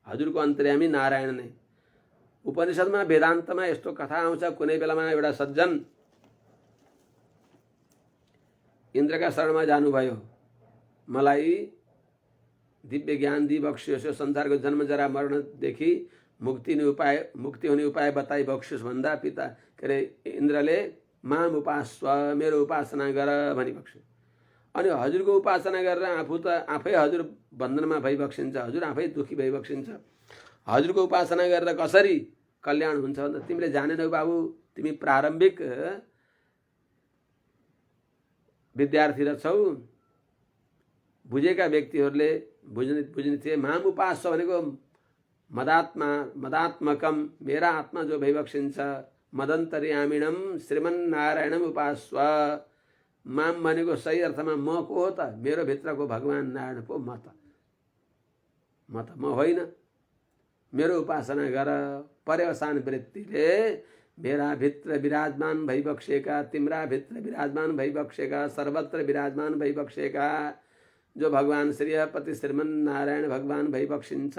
हजुरको अन्तर्यामी नारायण नै। उपनिषदमा वेदान्तमा यस्तो कथा आउँछ, कुनै बेलामा एउटा सज्जन इन्द्रका शरणमा जानुभयो, मलाई दिव्य ज्ञान दिइबक्सियोस्, संसारको जन्म जरा मरणदेखि मुक्ति हुने उपाय बताइबक्सियोस् भन्दा पिता के अरे इन्द्रले माम उपास्व, मेरो उपासना गर भनिबक्स्यो। अनि हजुरको उपासना गरेर आफै हजुर बन्धनमा भइबक्सिन्छ, हजुर आफै दुखी भइबक्सिन्छ। हजुरको उपासना गरेर कसरी कल्याण हुन्छ भन्दा तिमीले जानेनौ बाबु, तिमी प्रारम्भिक विद्यार्थी रहेछौ। बुझेका व्यक्तिहरूले बुझ्ने थिए। माम उपास्व भनेको मदात्मकम, मेरा आत्मा जो भइबक्सिन्छ, मदन्तर्यामिणम श्रीमन्नारायणम उपास्व। माम भनेको सही अर्थमा म को हो त? मेरो भित्रको भगवान नारायण पो म त म होइन। मेरो उपासना गर। पर्यवसान वृत्तिले मेरा भित्र विराजमान भइबक्सेका, तिम्रा भित्र विराजमान भइबक्सेका, सर्वत्र विराजमान भइबक्सेका जो भगवान श्रीपति श्रीमन्नारायण भगवान भइबक्सिन्छ,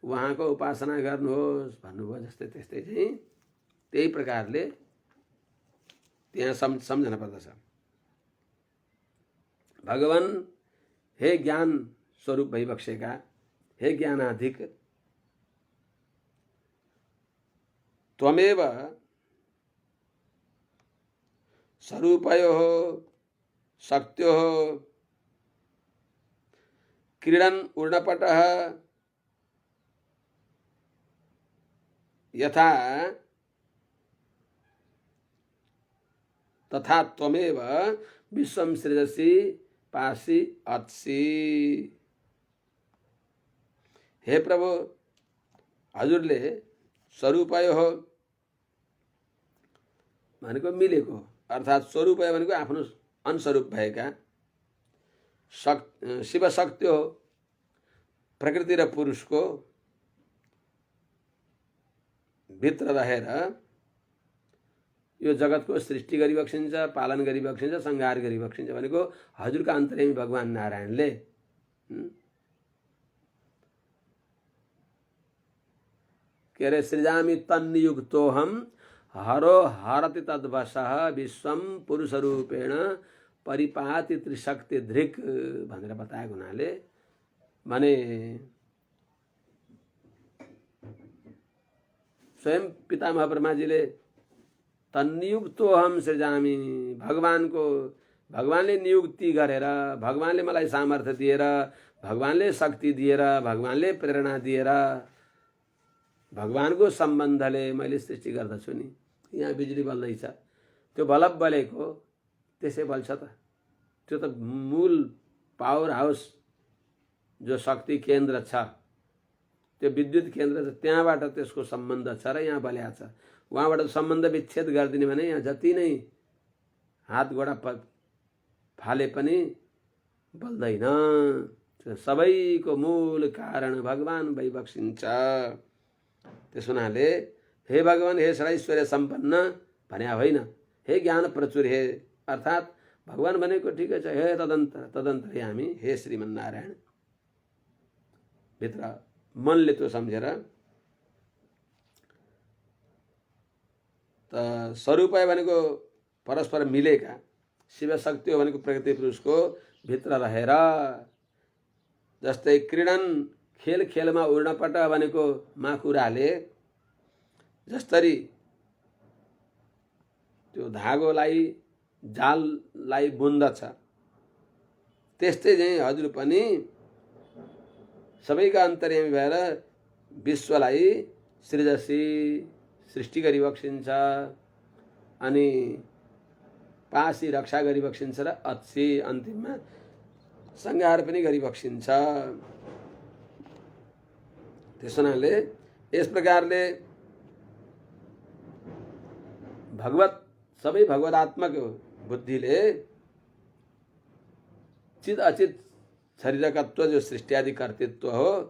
उहाँको उपासना गर्नुहोस् भन्नुभयो। जस्तै त्यस्तै चाहिँ त्यही प्रकारले त्यहाँ सम्झन पर्दछ। भगवान हे ज्ञान स्वरूप भइबक्सेका, हे ज्ञानाधिक, त्वमेव स्वरूपयो शक्त्यो क्रीडन् ऊर्णपटः यथा तथा त्वमेव विश्वं सृजसि पासि अत्सि। हे प्रभु, हजुरले स्वरूपय हो भनेको मिलेको, अर्थात् स्वरूपय भनेको आफ्नो अनुस्वरूप भएका, शिवशक्ति हो प्रकृति र पुरुषको भित्र रहेर यो जगतको सृष्टि गरिबक्सिन्छ, पालन गरिबक्सिन्छ, संहार गरिबक्सिन्छ भनेको हजुरका अन्तर्यामी भगवान नारायणले। के अरे सृजामि तन्नियुक्तोऽहं हरो हरति तद्वशः विश्वं पुरुष रूपेण परिपाति त्रिशक्ति धृक् भनेर बताएको हुनाले भने स्वयं पितामह ब्रह्माजीले तन्नियुक्तोऽहं सृजामि, भगवानले नियुक्ति गरेर, भगवानले मलाई सामर्थ्य दिएर, भगवानले शक्ति दिएर, भगवानले प्रेरणा दिएर, भगवानको सम्बन्धले मैले सृष्टि गर्दछु नि। यहाँ बिजुली बल्दैछ, त्यो बल्ब बलेको त्यसै बल्छ त? त्यो त मूल पावर हाउस जो शक्ति केन्द्र छ, त्यो विद्युत केन्द्र छ, त्यहाँबाट त्यसको सम्बन्ध छ र यहाँ बल्या छ। उहाँबाट सम्बन्ध विच्छेद गरिदिने भने यहाँ जति नै हात गोडा फाले पनि बल्दैन। सबैको मूल कारण भगवान भइबक्सिन्छ। त्यस हुनाले हे भगवान, हे षडैश्वर्य सम्पन्न भने होइन, हे ज्ञान प्रचुर, हे अर्थात् भगवान भनेको ठिकै छ, हे तदन्तर्यामी, हे श्रीमन्नारायण भित्र मनले त्यो सम्झेर त स्वरूपय भनेको परस्पर मिलेका, शिवशक्ति हो भनेको प्रकृति पुरुषको भित्र रहेर, जस्तै क्रीडन खेल खेलमा ऊर्णपट भनेको माकुराले जसरी त्यो धागोलाई जाललाई बुन्दछ, त्यस्तै चाहिँ हजुर पनि सबैका अन्तर्यामी भएर विश्वलाई सृजसी सृष्टि गरिबक्सिन्छ अनि पासी रक्षा गरिबक्सिन्छ र अत्सी अन्तिममा संहार पनि गरिबक्सिन्छ। त्यस हुनाले यस प्रकारले सबै भगवदात्मक बुद्धिले चित अचित शरीरकत्व जो सृष्टि आदि कर्तृत्व हो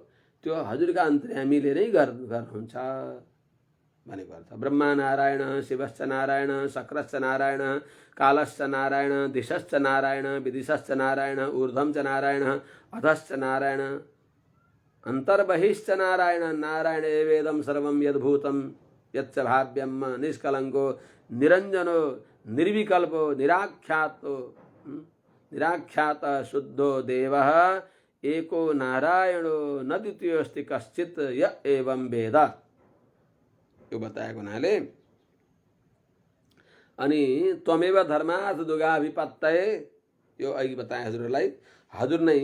त्यो हजुरका अन्तर्यामीले नै गर्नुहुन्छ भनेको अर्थ। ब्रह्मा नारायण, शिवश्च नारायण, शक्रश्च नारायण, कालश्च नारायण, दिशश्च नारायण, विदिशश्च नारायण, ऊर्ध्वं च नारायण, अधश्च नारायण, अन्तर्बहिश्च नारायण, नारायण एवेदं सर्वं यद्भूतं यच्च भाव्यं निष्कलङ्को निरञ्जनो निर्विकल्पो निराख्यात शुद्धो देवः एको नारायणो न द्वितीयोऽस्ति कश्चित् य एवं वेद। यो बताएको हुनाले अनि त्वमेव धर्मार्थ दुगाभिपत्तये, यो अघि बताए हजुरलाई। हजुर नै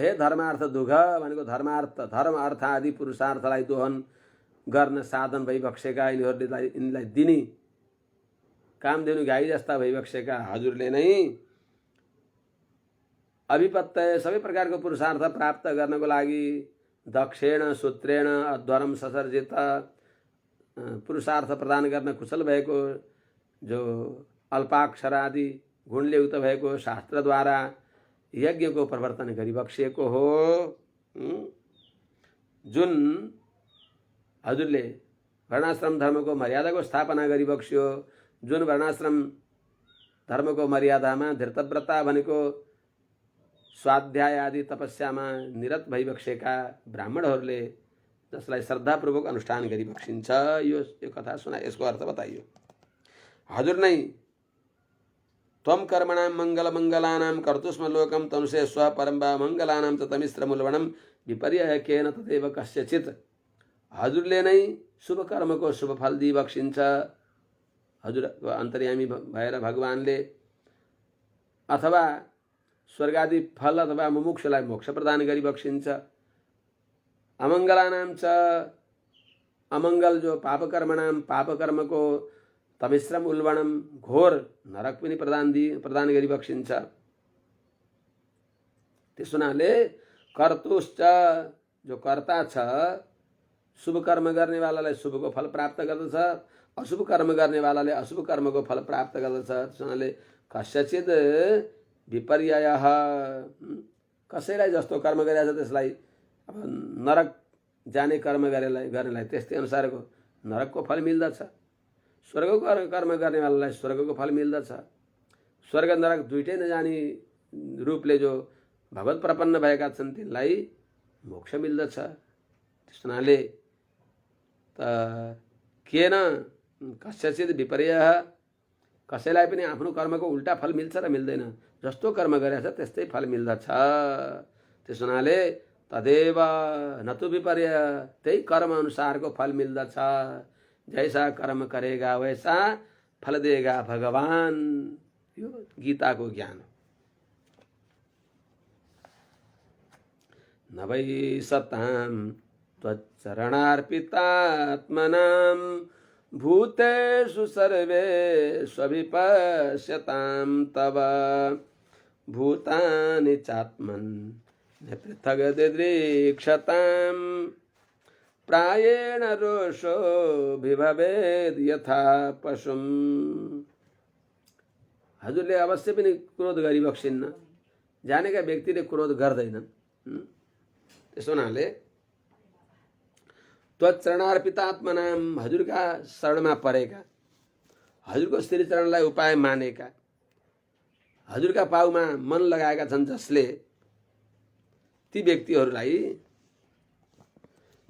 हे धर्मार्थ दुघ भनेको धर्म अर्थ आदि पुरुषार्थलाई दोहन गर्न साधन भइबक्सेका यिनीलाई दिने कामधेनु गाई जस्ता भइबक्सेका हजुरले नै अभिपत्तय सबै प्रकारको पुरुषार्थ प्राप्त गर्नको लागि दक्षेण सूत्रेण अध्वरम ससर्जित पुरुषार्थ प्रदान गर्न कुशल भएको जो अल्पाक्षर आदि गुणले युक्त भएको शास्त्रद्वारा यज्ञको प्रवर्तन गरिबक्सिएको हो। जुन हजुरले वर्णाश्रम धर्मको मर्यादाको स्थापना गरिबक्स्यो, जुन वर्णाश्रम धर्मको मर्यादामा धृतव्रता भनेको स्वाध्याय आदि तपस्यामा निरत भइबक्सेका ब्राह्मणहरूले जसलाई श्रद्धापूर्वक अनुष्ठान गरिबक्सिन्छ। यो कथा सुना, यसको अर्थ बताइयो। हजुर नै त्वम कर्मणां मङ्गलमङ्गलानां कर्तुस्म लोकं तंसे स्व परम्बा मङ्गलानां च तमिश्रमूलवनं विपर्ययकेन तदेव कस्यचित्। हजुरले नै शुभ कर्मको शुभ फल दिइबक्सिन्छ। हजुरको अन्तर्यामी भएर भगवानले अथवा स्वर्गादि फल अथवा मुमुक्षुलाई मोक्ष प्रदान गरिबक्सिन्छ। अमङ्गलानां च अमङ्गल जो पापकर्मणां पापकर्मको तमिश्रम उल्बणम घोर नरक पनि प्रदान गरिबक्सिन्छ। त्यस हुनाले कर्तुश्च जो कर्ता छ शुभ कर्म गर्नेवालालाई शुभको फल प्राप्त गर्दछ, अशुभ कर्म गर्नेवालाले अशुभ कर्मको फल प्राप्त गर्दछ। त्यस हुनाले कस्यचित् विपर्ययः कसैलाई जस्तो कर्म गरेछ त्यसलाई अब नरक जाने कर्म गर्नेलाई त्यस्तै अनुसारको नरकको फल मिल्दछ, स्वर्गको कर्म गर्नेवालालाई स्वर्गको फल मिल्दछ। स्वर्ग नरक दुइटै नजाने रूपले जो भगवत प्रपन्न भएका छन् तिनलाई मोक्ष मिल्दछ। त्यस हुनाले त केन कस्यचित् विपर्ययः कसैलाई पनि आफ्नो कर्मको उल्टा फल मिल्छ र मिल्दैन, जस्तो कर्म गरेछ त्यस्तै फल मिल्दछ। त्यस हुनाले तदेव न तु विपर्य, त्यही कर्म अनुसारको फल मिल्दछ। जैसा कर्म करेगा वैसा फल देगा भगवान। यो गीताको ज्ञान। न वै सतां त्वच्चरणार्पितात्मनां भूतेषु सर्वेष्वभिपश्यतां तव भूतानि चात्मन् न पृथग् दिदृक्षतां प्रायेण रोषो विभवेद् यथा पशुं। हजुरले अवश्य पनि क्रोध गरिबक्सिन्न, जानेका व्यक्तिले क्रोध गर्दैनन्। त्यसो हुनाले त्वच्चरणार्पितात्मनां हजुरका शरणमा परेका, हजुरको श्रीचरणलाई उपाय मानेका, हजुरका पाउमा मन लगाएका छन् जसले, ती व्यक्तिहरूलाई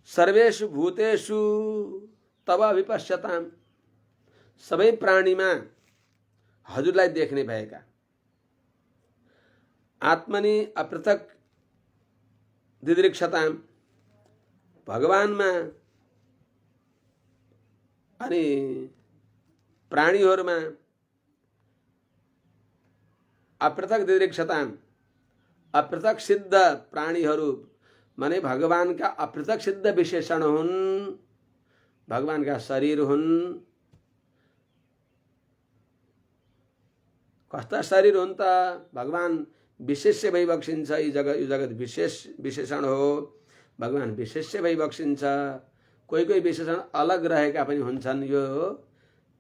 सर्वेषु भूतेषु तव अभिपश्यतां सबै प्राणीमा हजुरलाई देख्ने भएका, आत्मनि अपृथक दिदृक्षतां भगवानमा अनि प्राणीहरूमा अपृथक दिदृक्षतां अपृथक सिद्ध प्राणीहरू माने भगवानका अपृथक सिद्ध विशेषण हुन्। भगवानका शरीर हुन्। कस्ता शरीर हुन् त? भगवान विशेष्य भई बक्सिन्छ। यो जगत विशेषण हो। भगवान विशेष्य भई बक्सिन्छ। कोही कोही विशेषण अलग रहेका पनि हुन्छन्। यो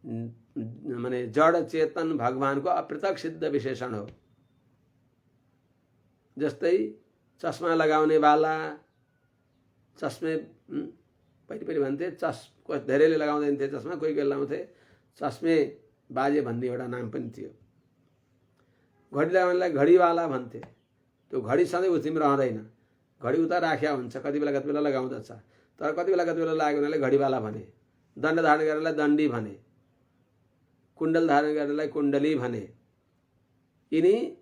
माने जड चेतन भगवानको अपृथक सिद्ध विशेषण हो। जस्तै चस्मा लगाउने वाला, चस्मे पहिले भन्थे धेरैले लगाउँदैन थिए चस्मा, कोही कोही लगाउँथे। चस्मे बाजे भन्ने एउटा नाम पनि थियो। घडी लगाउनेलाई घडीवाला भन्थे। त्यो घडी सधैँ उतिम रहँदैन, घडी उता राख्या हुन्छ, कति बेला लगाउँदछ। तर कति बेला लाग्यो भनेलाई घडीवाला भने। दण्ड धारण गर्नेलाई दण्डी भने, कुण्डल धारण गर्नेलाई कुण्डली भने। यिनी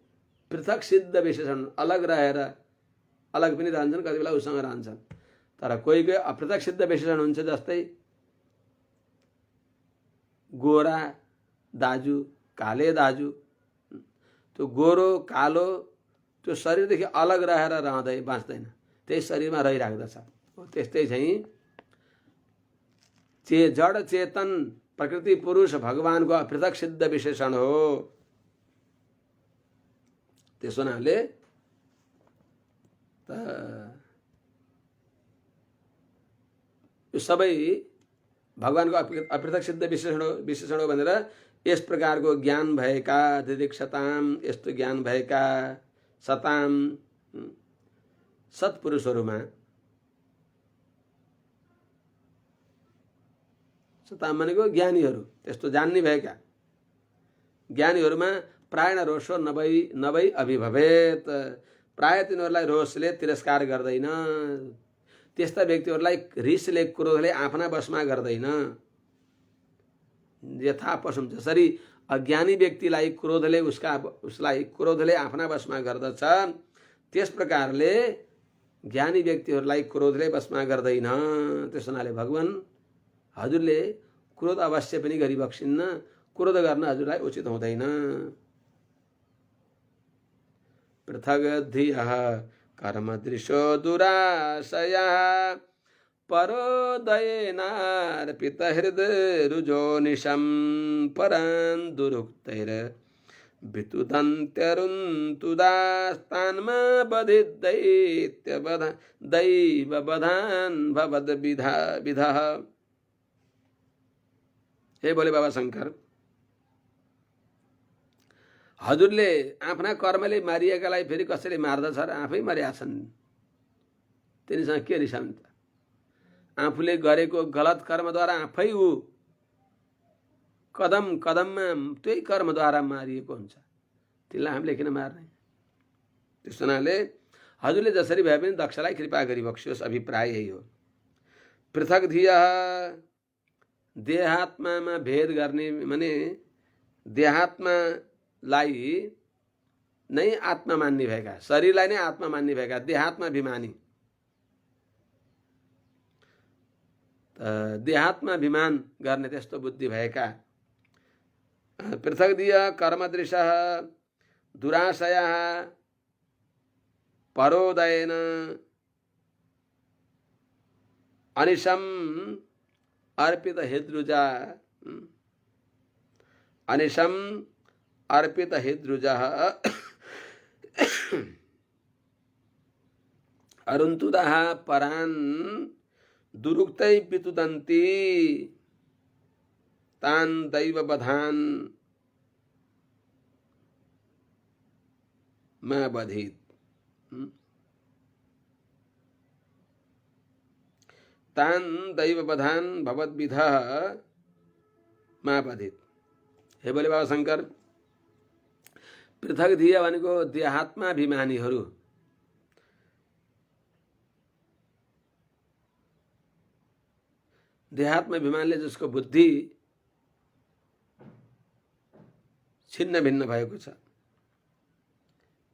पृथक सिद्ध विशेषण अलग रहेर अलग पनि रहन्छन्, कति बेला उसँग रहन्छन्। तर कोही कोही अपृथक सिद्ध विशेषण हुन्छ। जस्तै गोरा दाजु, काले दाजु। त्यो गोरो कालो त्यो शरीरदेखि अलग रहेर रहँदै बाँच्दैन, त्यही शरीरमा रहिराख्दछ। त्यस्तै चाहिँ जड चेतन प्रकृति पुरुष भगवानको अपृथक सिद्ध विशेषण हो। त्यसो हुनाले यो सबै भगवानको अपृथक सिद्ध विशेषण हो भनेर यस प्रकारको ज्ञान भएका दिदिक्षताम, यस्तो ज्ञान भएका सताम सत्पुरुषहरूमा, सताम भनेको ज्ञानीहरू, त्यस्तो जान्ने भएका ज्ञानीहरूमा प्रायण रोषो नभई अभिभवेत। प्राय तिनीहरूलाई रोषले तिरस्कार गर्दैन। त्यस्ता व्यक्तिहरूलाई रिसले क्रोधले आफ्ना वशमा गर्दैन। यथा पशुम, जसरी अज्ञानी व्यक्तिलाई क्रोधले उसलाई क्रोधले आफ्ना वशमा गर्दछ, त्यस प्रकारले ज्ञानी व्यक्तिहरूलाई क्रोधले वशमा गर्दैन। त्यस हुनाले भगवान हजुरले क्रोध अवश्य पनि गरिबक्सिन्न। क्रोध गर्न हजुरलाई उचित हुँदैन। पृथग धियः कर्मदृशो दुराशया परोदयेनार्पित हृदरुजोनिशं परान् दुरुक्तैर वितुदन्त्यरुन्तुदास्तान्मा दैवबधान् भवद्विधः। हे बोले बाबा शंकर, हजुरले आफ्ना कर्मले मारिएकालाई फेरि कसैले मार्दछ र आफै मर्या छन्। तिनीसँग के रिसाउनु त? आफूले गरेको गलत कर्मद्वारा आफै ऊ कदम कदममा त्यही कर्मद्वारा मारिएको हुन्छ। तिनलाई हामीले किन मार्ने? त्यस हुनाले हजुरले जसरी भए पनि दक्षलाई कृपा गरिबक्सियोस्। अभिप्राय यही हो। पृथक धियः, देहात्मामा भेद गर्ने माने देहात्मालाई नै आत्मा मान्ने भएका, शरीरलाई नै आत्मा मान्ने भएका, देहात्माभिमानी, देहात्माभिमान गर्ने त्यस्तो बुद्धि भएका। पृथक धियः कर्मदृशः दुराशयः परोदयेन अनिशम् अर्पित हृद्रुजा, अनिशम् अर्पित हृद्रुजः अरुन्तुदः परान् दुरुक्तै पितुदन्ति तान् दैवबधान् मा बधित। तान् दैवबधान् भवद्विधः मा बधित। हे बोले बाबा शंकर, पृथक धिय भनेको देहात्माभिमानीहरू, देहात्माभिमानले जसको बुद्धि छिन्न भिन्न भएको छ,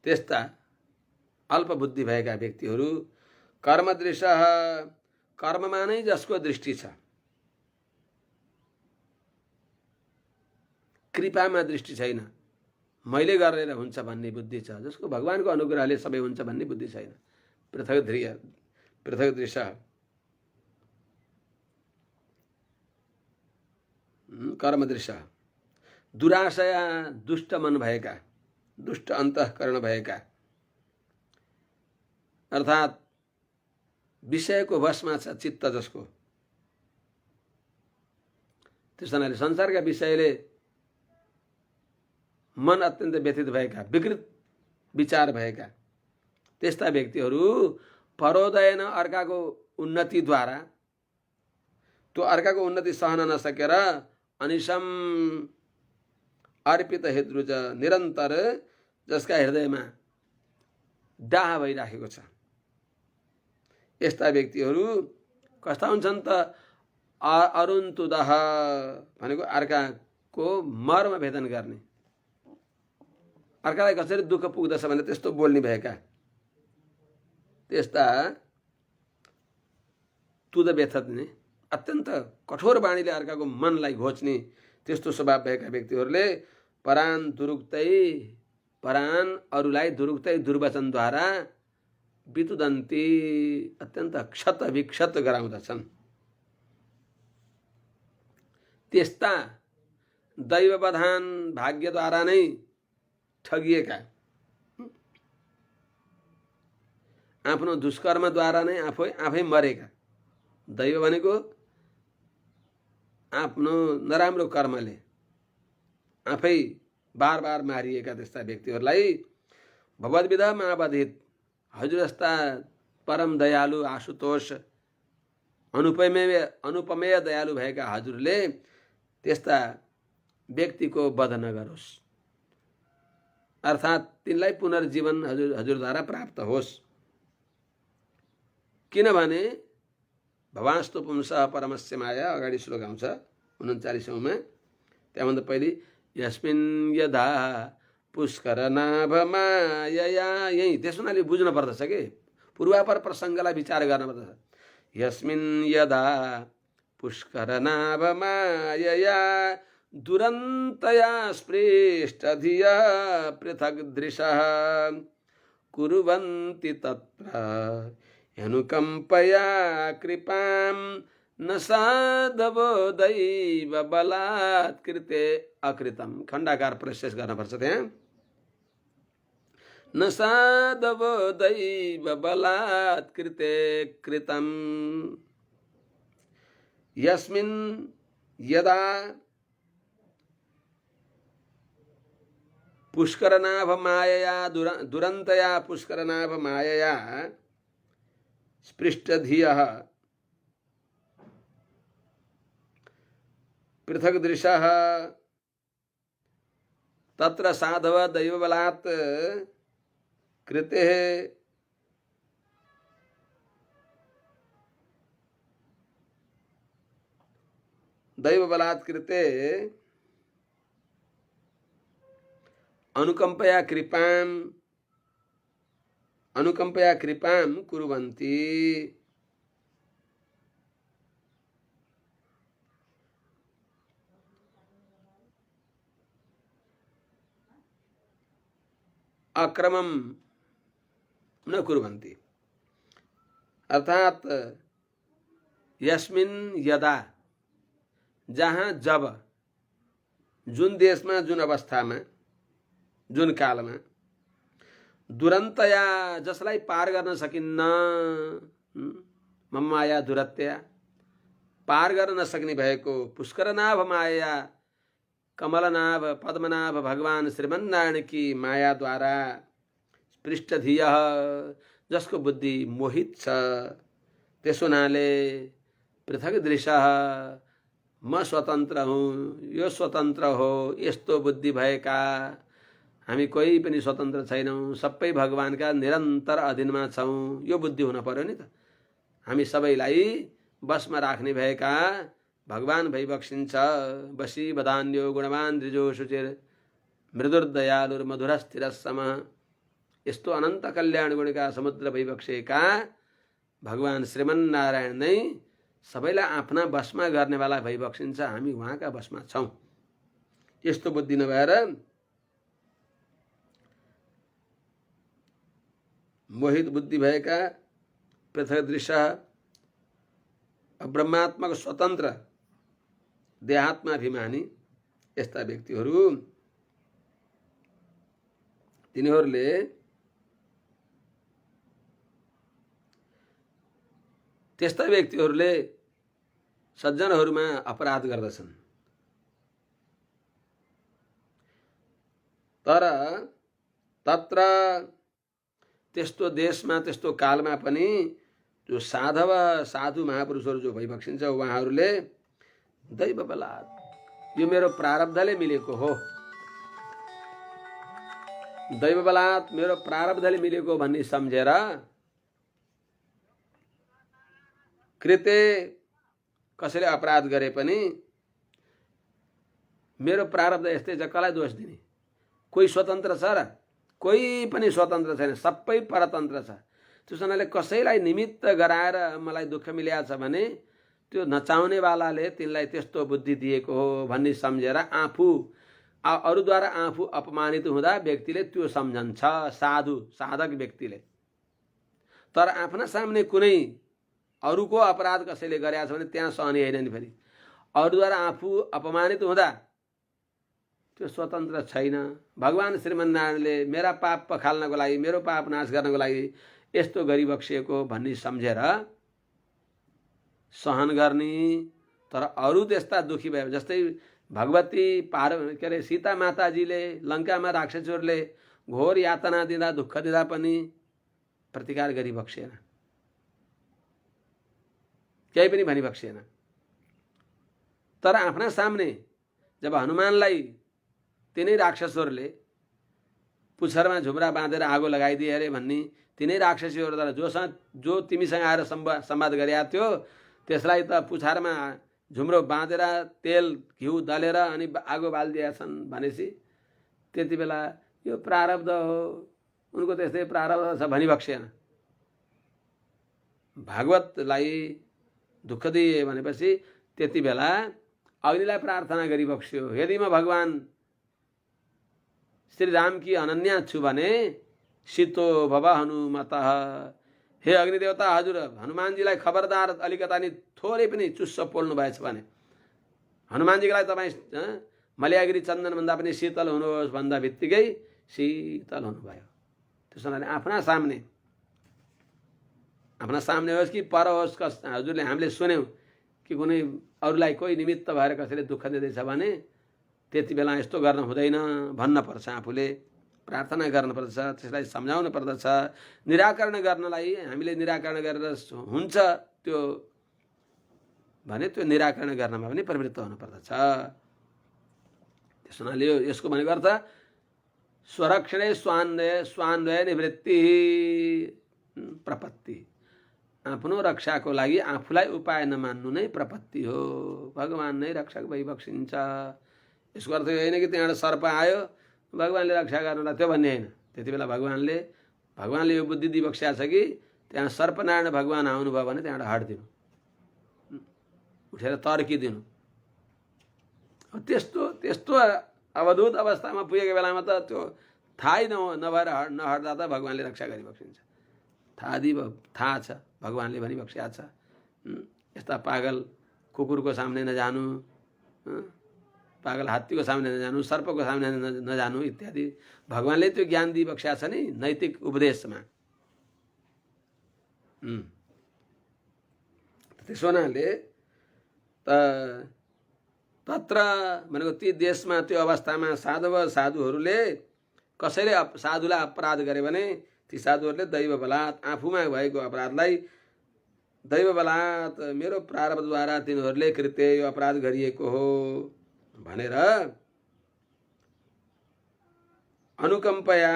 त्यस्ता अल्प बुद्धि भएका व्यक्तिहरू। कर्मदृशः, कर्ममा नै जसको दृष्टि छ, कृपामा दृष्टि छैन, मैले गरेर हुन्छ भन्ने बुद्धि छ, जसको भगवानको अनुग्रहले सबै हुन्छ भन्ने बुद्धि छैन। पृथक दृश्य कर्म दृश्य दुराशया दुष्ट मन भएका दुष्ट अन्तःकरण भएका अर्थात् विषयको वशमा छ चित्त जसको त्यस हुनाले संसारका विषयले मन अत्यन्त व्यथित भएका विकृत विचार भएका त्यस्ता व्यक्तिहरू परोदयन अर्काको उन्नतिद्वारा त्यो अर्काको उन्नति सहन नसकेर अनिशम अर्पित हृदय निरन्तर जसका हृदयमा डाह भइराखेको छ यस्ता व्यक्तिहरू कस्ता हुन्छन् त अरुन्तुदह भनेको अर्काको मर्म भेदन गर्ने अर्कालाई कसरी दुःख पुग्दछ भने त्यस्तो बोल्ने भएका त्यस्ता तुद व्यथत्ने अत्यन्त कठोर बाणीले अर्काको मनलाई घोच्ने त्यस्तो स्वभाव भएका व्यक्तिहरूले परान दुरुक्तै परान अरूलाई दुरुक्तै दुर्वचनद्वारा वितुदन्ती अत्यन्त क्षत विक्षत गराउँदछन् त्यस्ता दैववधान भाग्यद्वारा नै ठगिएका आफ्नो दुष्कर्मद्वारा नै आफै मरेका दैव भनेको आफ्नो नराम्रो कर्मले आफै बार बार मारिएका त्यस्ता व्यक्तिहरूलाई भगवद्विधा महावधित हजुर जस्ता परम दयालु आशुतोष अनुपमेय दयालु भएका हजुरले त्यस्ता व्यक्तिको वध नगरोस् अर्थात् तिनलाई पुनर्जीवन हजुरद्वारा प्राप्त होस् किनभने भवास्तु पुंसः परमस्य माया अगाडि श्लोक आउँछ 39औँमा त्यहाँभन्दा पहिले यस्मिन् यदा पुष्करनाभमायया यही त्यस हुनाले बुझ्नु पर्दछ के पूर्वापर प्रसङ्गलाई विचार गर्न पर्दछ यस्मिन् यदा पुष्करनाभमायया दुरन्तया स्पृष्टधिया पृथक् दृशः कुर्वन्ति तत्र अनुकम्पया कृपां न साधवो दैव बलात्कृते अकृतं खण्डाकार प्रशेष गर्नुपर्छ त्यहाँ न साधवो दैव बलात्कृते कृतं यस्मिन् यदा पुष्करनाभ मायया दुरन्तया पुष्करनाभ मायया स्पृष्टधियः पृथक् दृशः तत्र साधव दैवबलात् कृते दैवबलात् कृते अनुकंपया कृपां कुर्वन्ति अक्रमं न कुर्वन्ति अर्थात यस्मिन् यदा जहाँ जब जुन देशमा जुन अवस्थामा जुन कालमा दुरन्तया जसलाई पार गर्न सकिन्न ममाया दुरत्या पार गर्न नसक्ने भएको पुष्करनाभ माया कमलनाभ पद्मनाभ भगवान श्रीमन्नारायण की माया द्वारा पृष्ठधिय जसको बुद्धि मोहित छ त्यसो हुनाले पृथक दृश्य म स्वतन्त्र हुँ यो स्वतन्त्र हो यस्तो बुद्धि भएका हामी कोही पनि स्वतन्त्र छैनौँ सबै भगवानका निरन्तर अधीनमा छौँ यो बुद्धि हुन पर्यो नि त हामी सबैलाई बसमा राख्ने भएका भगवान भइबक्सिन्छ बसी बदान्यो गुणवान द्रिजो शुचिर मृदुर्दयालुर मधुरस्थिर सम यस्तो अनन्त कल्याण गुणका समुद्र भइबक्सेका भगवान श्रीमन्नारायण नै सबैलाई आफ्ना बसमा गर्नेवाला भइबक्सिन्छ हामी उहाँका बसमा छौँ यस्तो बुद्धि नभएर मोहित बुद्धि भएका पृथक दृश्य ब्रह्मात्मक स्वतन्त्र देहात्माभिमानी यस्ता व्यक्तिहरू तिनीहरूले त्यस्ता व्यक्तिहरूले सज्जनहरूमा अपराध गर्दछन्। तर तत्र त्यस्तो देशमा त्यस्तो कालमा पनि जो साधु महापुरुषहरू जो भइबक्सिन्छ उहाँहरूले दैव बलात् यो मेरो प्रारब्धले मिलेको हो, दैव बलात् मेरो प्रारब्धले मिलेको भन्ने सम्झेर कृते कसैले अपराध गरे पनि मेरो प्रारब्ध यस्तै छ, कसलाई दोष दिने? कोही स्वतन्त्र छ र? कोही पनि स्वतन्त्र छैन, सबै परतन्त्र छ। त्यसैले कसैलाई निमित्त गराएर मलाई दुःख मिलेको छ भने त्यो नचाउनेवालाले तिनलाई त्यस्तो बुद्धि दिएको हो भन्ने सम्झेर अरूद्वारा आफू अपमानित हुँदा व्यक्तिले त्यो सम्झन्छ, साधक व्यक्तिले। तर आफ्ना सामने कुनै अरूको अपराध कसैले गरेको छ भने त्यहाँ सहने होइन नि। फेरि अरूद्वारा आफू अपमानित हुँदा त्यो स्वतन्त्र छैन। भगवान श्रीमन्नारायणले मेरा पाप पखाल्नको लागि, मेरो पाप नाश गर्नको लागि यस्तो गरिबक्सिएको भन्ने सम्झेर सहन गर्ने। तर अरू त्यस्ता दुखी भयो, जस्तै भगवती के अरे सीता माताजीले लङ्कामा राक्षसहरूले घोर यातना दिँदा, दुःख दिँदा पनि प्रतिकार गरिबक्सिएन, केही पनि भनिबक्सिएन। तर आफ्ना सामने जब हनुमानलाई तिनै राक्षसहरूले पुच्छरमा झुम्रा बाँधेर आगो लगाइदिए अरे भन्ने तिनै राक्षसीहरूद्वारा जो तिमीसँग आएर संवाद गरेका थियो त्यसलाई त पुछारमा झुम्रो बाँधेर तेल घिउ दलेर अनि आगो बालिदिएका छन् भनेपछि त्यति बेला यो प्रारब्ध हो, उनको त्यस्तै प्रारब्ध छ भनिबक्सिएन। भागवतलाई दुःख दिए भनेपछि त्यति बेला अग्निलाई प्रार्थना गरिबक्स्यो, यदि म भगवान श्रीराम की अनन्या छु भने शीतो भव हनुमतः, हे अग्निदेवता हजुर हनुमानजीलाई खबरदार अलिकता नि थोरै पनि चुस्स पोल्नु भएछ भने हनुमानजीलाई तपाईँ मल्यागिरी चन्दन भन्दा पनि शीतल हुनुहोस् भन्दा बित्तिकै शीतल हुनुभयो। त्यसो भने आफ्ना सामने होस् कि पर होस्, हजुरले हामीले सुन्यौँ कि कुनै अरूलाई कोही निमित्त भएर कसैले दुःख दिँदैछ भने त्यति बेला यस्तो गर्न हुँदैन भन्न पर्छ, आफूले प्रार्थना गर्नुपर्छ, त्यसलाई सम्झाउनु पर्दछ। निराकरण गर्नलाई हामीले निराकरण गरेर हुन्छ त्यो भने त्यो निराकरण गर्नमा पनि प्रवृत्त हुनुपर्दछ। त्यस हुनाले यसको भनेको अर्थ स्वरक्षणे स्वान्वय निवृत्ति प्रपत्ति, आफ्नो रक्षाको लागि आफूलाई उपाय नमान्नु नै प्रपत्ति हो। भगवान नै रक्षक भइबक्सिन्छ। यसको अर्थ यो होइन कि त्यहाँबाट सर्प आयो भगवानले रक्षा गर्नुलाई, त्यो भन्ने होइन। त्यति बेला भगवानले यो बुद्धि दिइबक्स्या छ कि त्यहाँ सर्पनारायण भगवान आउनुभयो भने त्यहाँबाट हट्दिनु, उठेर तर्किदिनु। त्यस्तो अवधूत अवस्थामा पुगेको बेलामा त त्यो थाहै नभएर नहट्दा त भगवानले रक्षा गरिबक्सिन्छ। थाहा छ भगवानले भनिबक्स्या छ। यस्ता पागल कुकुरको सामने नजानु, पागल हात्तीको सामने नजानु, सर्पको सामने नजानु इत्यादि भगवानले त्यो ज्ञान दिइबक्स्या छ नि नैतिक उपदेशमा। त्यसो हुनाले तत्र भनेको ती देशमा त्यो अवस्थामा साधुहरूले कसैले साधुलाई अपराध गरे भने ती साधुहरूले दैव बलात् आफूमा भएको अपराधलाई दैव बलात् मेरो प्रारब्धद्वारा तिनीहरूले कृत्य यो अपराध गरिएको हो भनेर अनुकम्पया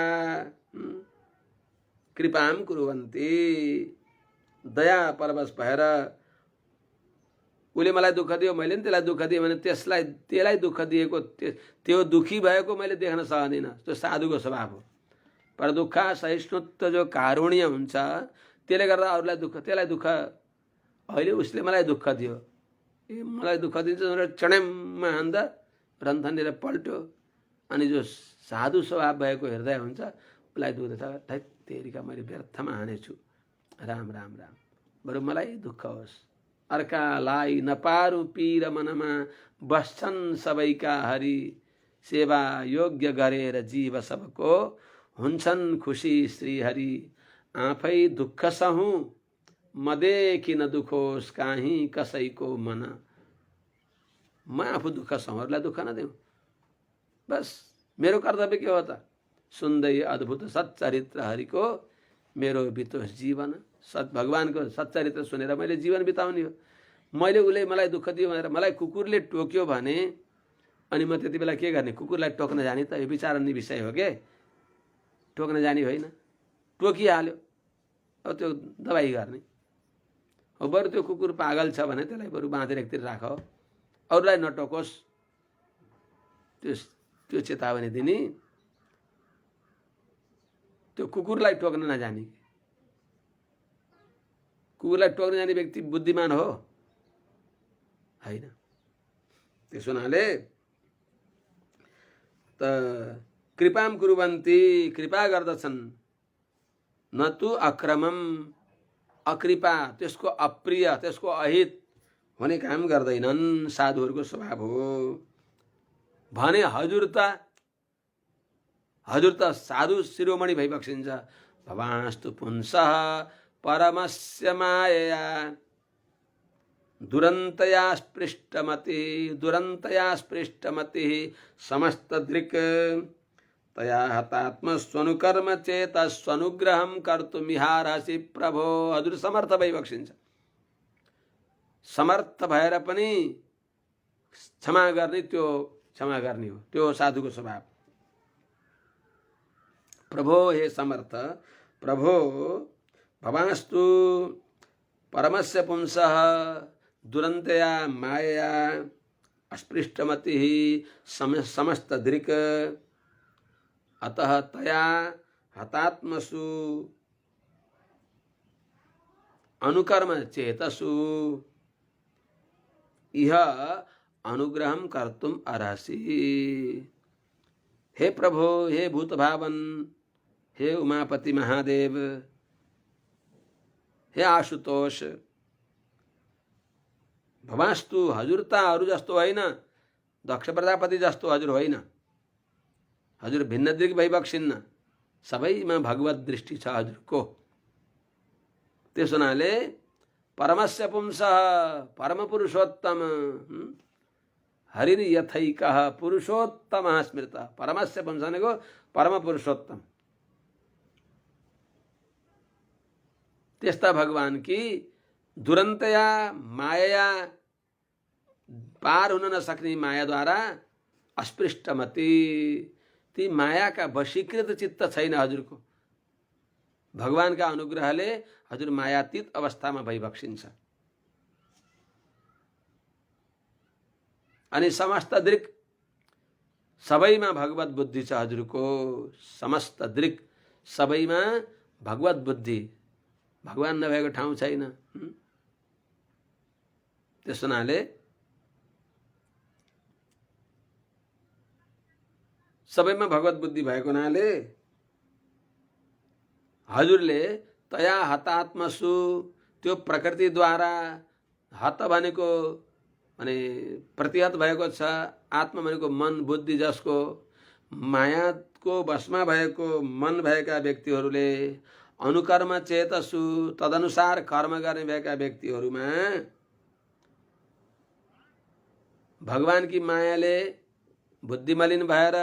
कृपाम कुर्वन्ति, दया परवश भएर उसले मलाई दुःख दियो मैले नि त्यसलाई दुःख दिएँ भने त्यसलाई दुःख दिएको त्यो दुखी भएको मैले देख्न सक्दिनँ। त्यो साधुको स्वभाव हो। पर दुःख सहिष्णुत्व जो कारुण्य हुन्छ त्यसले गर्दा अरूलाई त्यसलाई दुःख, अहिले उसले मलाई दुःख दियो, मलाई दुःख दिन्छ भनेर चढेममा हान्दा रन्थनेर पल्ट्यो। अनि जो साधु स्वभाव भएको हृदय हुन्छ उसलाई दुःख दिन्छ, तेरिका मैले व्यर्थमा हानेछु, राम राम राम, बरु मलाई दुःख होस्, अर्कालाई नपारू पीर मनमा बस्छन् सबैका हरि सेवा योग्य गरेर जीव सबको हुन्छन् खुसी श्री हरि आफै दुःख सहूँ मदेखि न दुखोस् काहीँ कसैको मन म आफू दुःख सहूँ अरूलाई दुःख नदेऊ बस मेरो कर्तव्य के हो त सुन्दै अद्भुत सच्चरित्र हरिको मेरो बितोस् जीवन भगवानको सच्चरित्र सुनेर मैले जीवन बिताउने हो मैले उसले मलाई दुःख दियो भनेर मलाई कुकुरले टोक्यो भने अनि म त्यति बेला के गर्ने कुकुरलाई टोक्न जाने त यो विचारनीय विषय हो के टोक्न जाने होइन टोकिहाल्यो अब त्यो दबाई गर्ने हो बरु त्यो कुकुर पागल छ भने त्यसलाई बरु बाँधेर एकतिर राख अरूलाई नटोकोस् त्यो चेतावनी दिने त्यो कुकुरलाई टोक्न नजाने कुकुरलाई टोक्न जाने व्यक्ति बुद्धिमान हो हैन त्यसो हुनाले त कृपाम कुर्वन्ति कृपा गर्दछन् न तु अक्रमम अकृपा त्यसको अप्रिय त्यसको अहित हुने काम गर्दैनन् साधुहरूको स्वभाव हो भने हजुर त साधु शिरोमणि भइबक्सिन्छ भवास्तु पुंसः परमस्य मायया दुरन्तया स्पृष्टमति समस्त दृक् तया हतात्म स्वनुकर्म चेत स्वनुग्रहं कर्तुमिहारसि प्रभो हजुर समर्थ भइबक्सिन्छ समर्थ भएर पनि क्षमा गर्ने हो त्यो साधुको स्वभाव प्रभो हे समर्थ प्रभो भवास्तु परमस्य पुंसः दुरन्तया मायया अस्पृष्टमति समस्त दृक् अतः तया हतात्मसु अनुकर्म चेतसु इह अनुग्रहं कर्तुम अर्हसि हे प्रभो हे भूतभावन हे उमापति महादेव हे आशुतोष भवास्तु हजुर त अरू जस्तो होइन दक्ष प्रजापति जस्तो हजुर होइन हजुर भिन्न दृक् भइबक्सिन्न सबैमा भगवत दृष्टि छ हजुरको त्यसो हुनाले परमस्य पुंसः परम पुरुषोत्तम हरिर यथैकः पुरुषोत्तमः स्मृतः परमस्य पुंसः भनेको परम पुरुषोत्तम त्यस्ता भगवान की दुरन्तया माया पार हुन नसक्ने मायाद्वारा अस्पृष्टमति ती मायाका वशीकृत चित्त छैन हजुरको भगवानका अनुग्रहले हजुर मायातीत अवस्थामा भइबक्सिन्छ अनि समस्त दृक् सबैमा भगवत बुद्धि छ हजुरको समस्त दृक् सबैमा भगवत बुद्धि भगवान नभएको ठाउँ छैन त्यस हुनाले सबैमा भगवत बुद्धि भएको हुनाले हजुरले तया हतात्मसु त्यो प्रकृतिद्वारा हत भनेको माने प्रतिहत भएको छ आत्मा भनेको मन बुद्धि जसको मायाको वशमा भएको मन भएका व्यक्तिहरूले अनुकर्म चेतसु तदनुसार कर्म गर्ने भएका व्यक्तिहरूमा भगवान की मायाले बुद्धि मलिन भएर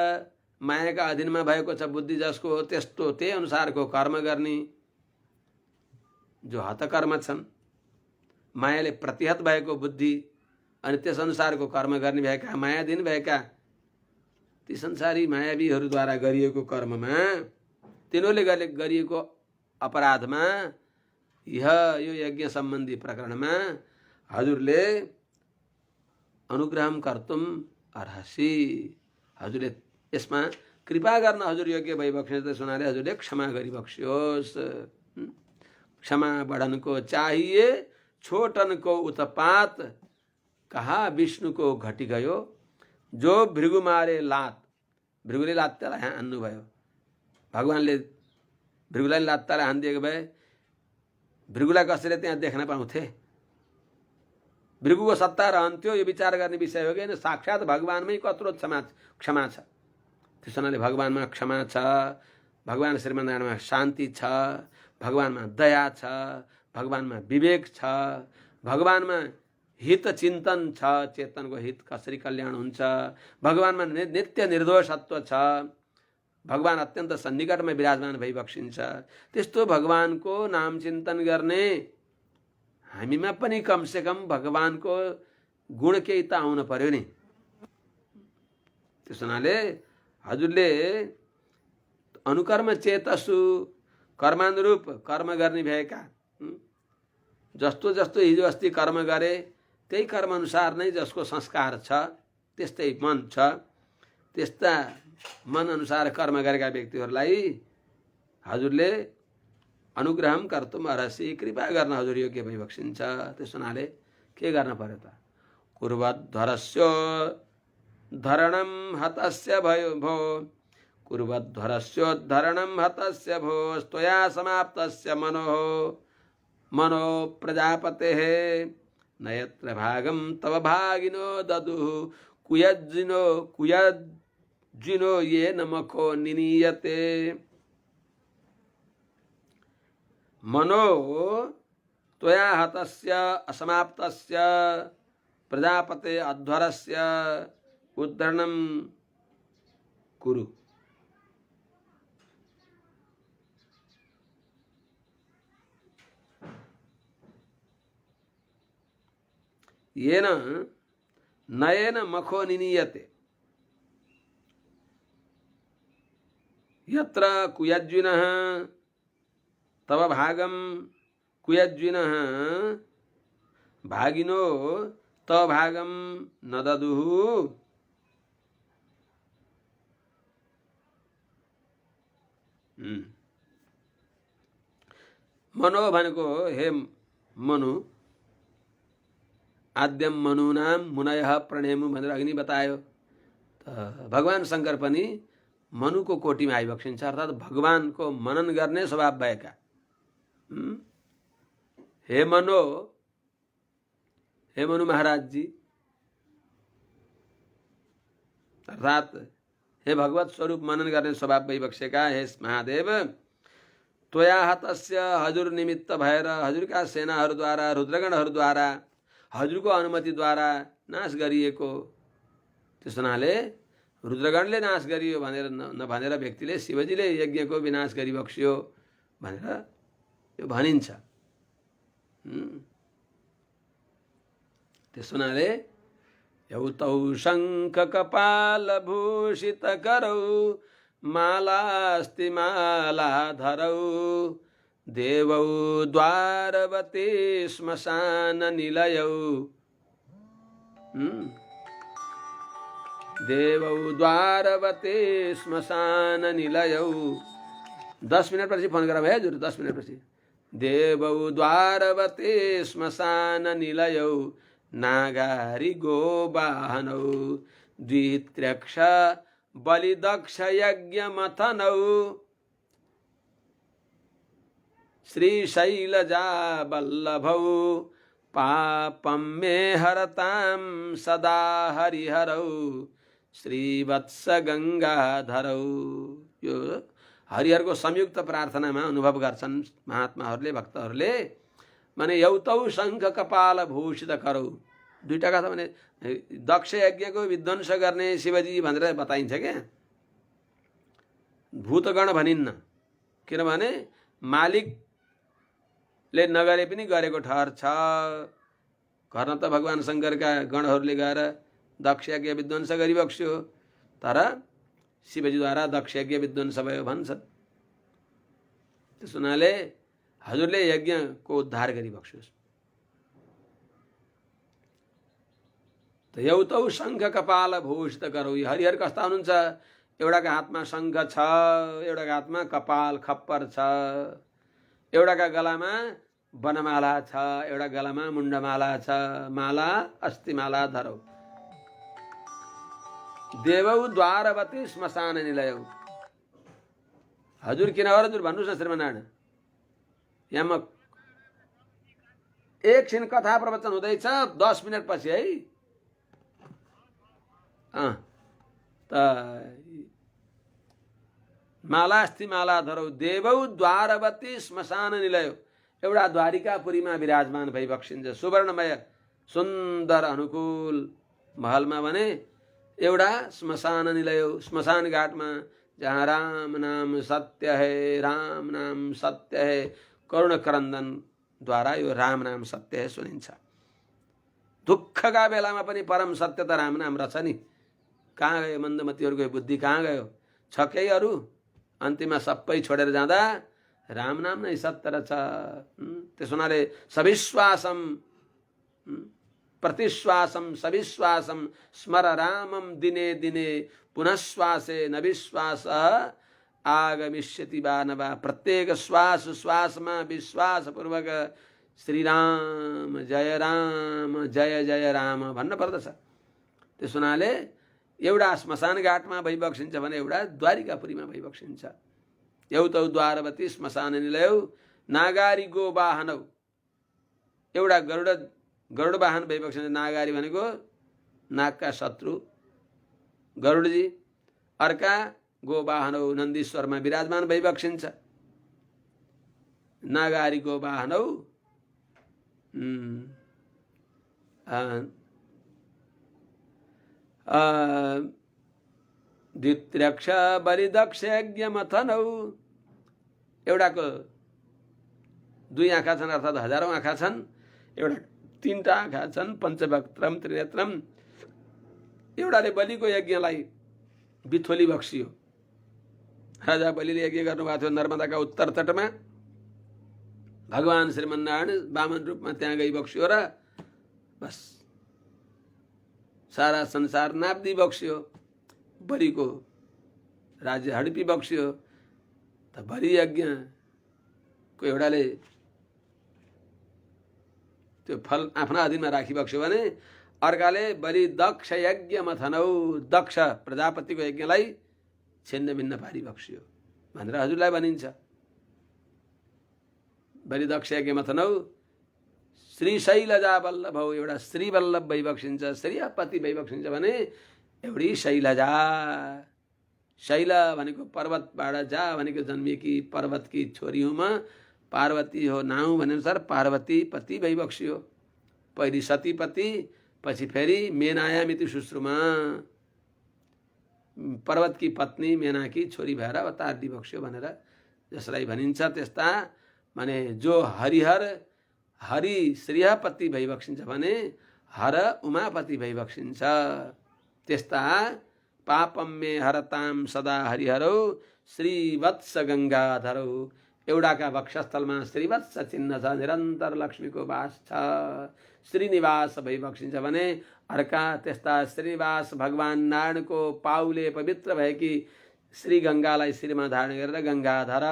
मायाका अधीनमा भएको छ बुद्धि जसको त्यस्तो त्यही अनुसारको कर्म गर्ने जो हतकर्म छन् मायाले प्रतिहत भएको बुद्धि अनि त्यस अनुसारको कर्म गर्ने भएका मायाधीन भएका ती संसारी मायावीहरूद्वारा गरिएको कर्ममा तिनीहरूले गरिएको अपराधमा यो यज्ञ सम्बन्धी प्रकरणमा हजुरले अनुग्रहम कर्तुम अर्हसि हजुरले यसमा कृपा गर्न हजुर योग्य भइबक्सिन्छ त्यसो हुनाले हजुरले क्षमा गरिबक्सियोस् क्षमा बढनको चाहिए छोटन को उत्पात कहा विष्णु को घटी गयो जो भृगु मारे लात भृगुले लात्तालाई हान्नुभयो भगवानले भृगुलाई लात्तालाई हानिदिएको भए भृगुलाई कसैले त्यहाँ देख्न पाउँथे भृगुको सत्ता रहन्थ्यो यो विचार गर्ने विषय हो कि होइन, साक्षात् भगवान्मै कत्रो क्षमा छ। त्यस हुनाले भगवान्मा क्षमा छ, भगवान् श्रीमन्नारायणमा शान्ति छ, भगवान्मा दया छ, भगवान्मा विवेक छ, भगवान्मा हित चिन्तन छ, चेतनको हित कसरी कल्याण हुन्छ, भगवान्मा नित्य निर्दोषत्व छ, भगवान् अत्यन्त सन्निकटमा विराजमान भइबक्सिन्छ। त्यस्तो भगवानको नाम चिन्तन गर्ने हामीमा पनि कमसेकम भगवानको गुण केही त आउन पर्यो नि। त्यस हुनाले हजुरले अनुकर्म चेतसु कर्मानुरूप कर्म गर्ने भएका, जस्तो जस्तो हिजो अस्ति कर्म गरे त्यही कर्म अनुसार नै जसको संस्कार छ, त्यस्तै मन छ, त्यस्ता मन अनुसार कर्म गरेका व्यक्तिहरूलाई हजुरले अनुग्रहम कर्तुम अर्हसि, कृपा गर्न हजुर योग्य भइबक्सिन्छ। त्यस हुनाले के गर्न पर्यो त? कुर्वद्धरस्य धरणम हतस्य भयो भो, कुर्वद्धरस्योद्धरणं हतस्य भो, त्वया समाप्तस्य मनो प्रजापतेः, न यत्र भागं तव भागिनो ददुः, कुयज्जिनो येन मखो निनीयते। मनो त्वया हतस्य असमाप्तस्य प्रजापते अध्वरस्य उद्धरणं कुरु। येन नयेन मखो निनीयते, यत्र कुयज्जिनः तव भागं कुयज्जिनः भागिनो तव भागं न ददुः। मनो भनेको हे मनु, आद्यम मनुनाम मुनयः प्रणेमु भनेर अघि नै बतायो। भगवान शंकर पनि मनुको कोटीमा आइबक्सिन्छ, अर्थात् भगवानको मनन गर्ने स्वभाव भएका। हे मनु महाराज जी, अर्थात् हे भगवत स्वरूप मनन गर्ने स्वभाव भइबक्सेका हे महादेव, त्वया हतस्य हजुर निमित्त भएर हजुरका सेनाहरूद्वारा रुद्रगणहरूद्वारा हजुरको अनुमतिद्वारा नाश गरिएको। त्यस हुनाले रुद्रगणले नाश गरियो भनेर नभनेर व्यक्तिले शिवजीले यज्ञको विनाश गरिबक्सियो भनेर यो भनिन्छ। त्यस हुनाले एउतौ शङ्ख कपाल भूषित करौ, मालास्ति मालाधरौ, देवौ द्वारवती श्मशान निलयौ, देवौ द्वारवती श्मशान निलयौ। 10 मिनट पछि फोन गरा भाइ हजुर, 10 मिनट पछि। देवौ द्वारवती श्मशान निलयौ, नागारी गोवाहनौ, द्वित्र्यक्ष बलिदक्ष यज्ञ मथनौ, श्रीशैलजा वल्लभौ, पापं मे हरतां सदा हरिहरौ, श्रीवत्स गंगाधरौ। यो हरिहरको संयुक्त प्रार्थनामा अनुभव गर्छन् महात्माहरूले, भक्तहरूले। माने एउतौ शङ्ख कपाल भूषित करौ, दुईटा कथा भने दक्ष यज्ञको विध्वंस गर्ने शिवजी भनेर बताइन्छ क्या। भूतगण भनिन्न, किनभने मालिकले नगरे पनि गरेको ठहर छ। गर्न त भगवान शङ्करका गणहरूले गएर दक्ष यज्ञ विध्वंस गरिबक्स्यो, तर शिवजीद्वारा दक्ष यज्ञ विध्वंस भयो भन्छ। त्यस हुनाले हजुरले यज्ञको उद्धार गरिबक्स्योस्। त एउतौ शङ्ख कपाल भूषित करौ, हरिहर कस्ता हुनुहुन्छ? एउटाका हातमा शङ्ख छ, एउटाका हातमा कपाल खप्पर छ, एउटाका गलामा वनमाला छ, एउटा गलामा मुण्डमाला छ, माला अस्ति माला धरौ, देवौ द्वारवती श्मशान निलयौ। हजुर किन हो हजुर भन्नुहोस् न श्रीमनारायण। यहाँ म एकछिन कथा प्रवचन हुँदैछ 10 मिनट पछि है त मालास्ति माला धरौ देवौ द्वारवती श्मशान निलयो एउटा द्वारिकापुरीमा विराजमान भई बक्सिन्छ सुवर्णमय सुन्दर अनुकूल महलमा भने एउटा श्मशान निलयो श्मशान घाटमा जहाँ राम नाम सत्य है राम नाम सत्य है करुण करन्दन द्वारा यो राम नाम सत्य है सुनिन्छ दुःखका बेलामा पनि परम सत्य त राम नाम रहेछ नि कहाँ गयो मन्दमतीहरूको बुद्धि कहाँ गयो छ केही अरू अन्तिममा सबै छोडेर जाँदा राम नाम नै सत्य रहेछ त्यसो हुनाले सविश्वासम प्रतिश्वासम सविश्वासम स्मर रामम दिने दिने पुनः श्वासे न विश्वास आगमिष्यति वा न वा प्रत्येक श्वास श्वासमा विश्वासपूर्वक श्रीराम जय जय राम भन्न पर्दछ त्यसो हुनाले एउटा श्मशान घाटमा भइबक्सिन्छ भने एउटा द्वारिकापुरीमा भइबक्सिन्छ एउटौ द्वारवती श्मशान निलयौ नागारी गो वाहनौ एउटा गरुड वाहन भइबक्सिन्छ नागारी भनेको नागका शत्रु गरुडजी अर्का गो वाहनौ नन्दीश्वरमा विराजमान भइबक्सिन्छ नागारी गो वाहनौ द्वित्रक्ष बलिदक्ष यज्ञमथनौ एउटाको 2 आँखा छन् अर्थात् हजारौं आँखा छन् एउटा 3टा आँखा छन् पञ्चवक्त्रम त्रिनेत्रम एउटाले बलिको यज्ञलाई बिथोली बक्सियो राजा बलिले यज्ञ गर्नुभएको थियो नर्मदाका उत्तर तटमा भगवान श्रीमन्नारायण वामन रूपमा त्यहाँ गई बक्सियो र बस सारा संसार नाप्दी बक्सियो बलिको राज्य हडपी बक्सियो त बलि यज्ञको एउटाले त्यो फल आफ्ना अधीनमा राखी बक्स्यो भने अर्काले बलि दक्ष यज्ञ मथनौ दक्ष प्रजापतिको यज्ञलाई छिन्न भिन्न पारी बक्स्यो भनेर हजुरलाई भनिन्छ बलि दक्ष यज्ञ मथनौ श्री शैलजा वल्लभौ एउटा श्री वल्लभ भई बक्सिन्छ श्रीपति भई बक्सिन्छ भने एउटी शैलजा शैल भनेको पर्वतबाट जा भनेको जन्मिएकी पर्वतकी छोरी हुँ म पार्वती हो नाउँ भनेअनुसार पार्वती पति भई बक्सियो पहिली सतीपति पछि फेरि मेनायामिति सुश्रुमा पर्वतकी पत्नी मेनाकी छोरी भएर अवतार दिबक्स्यो भनेर जसलाई भनिन्छ त्यस्ता माने जो हरिहर हरि श्रीपति भई बक्सिन्छ भने हर उमापति भई बक्सिन्छ त्यस्ता पापम मे हरताम सदा हरिहरौ श्रीवत्स गंगाधरौ एउटाका वक्षस्थलमा श्रीवत्स चिन्ह छ निरन्तर लक्ष्मीको वास छ श्रीनिवास भई बक्सिन्छ भने अर्का त्यस्ता श्रीनिवास भगवान नारायणको पाउले पवित्र भएकी श्री गंगालाई श्रीमा धारण गरेर गंगाधर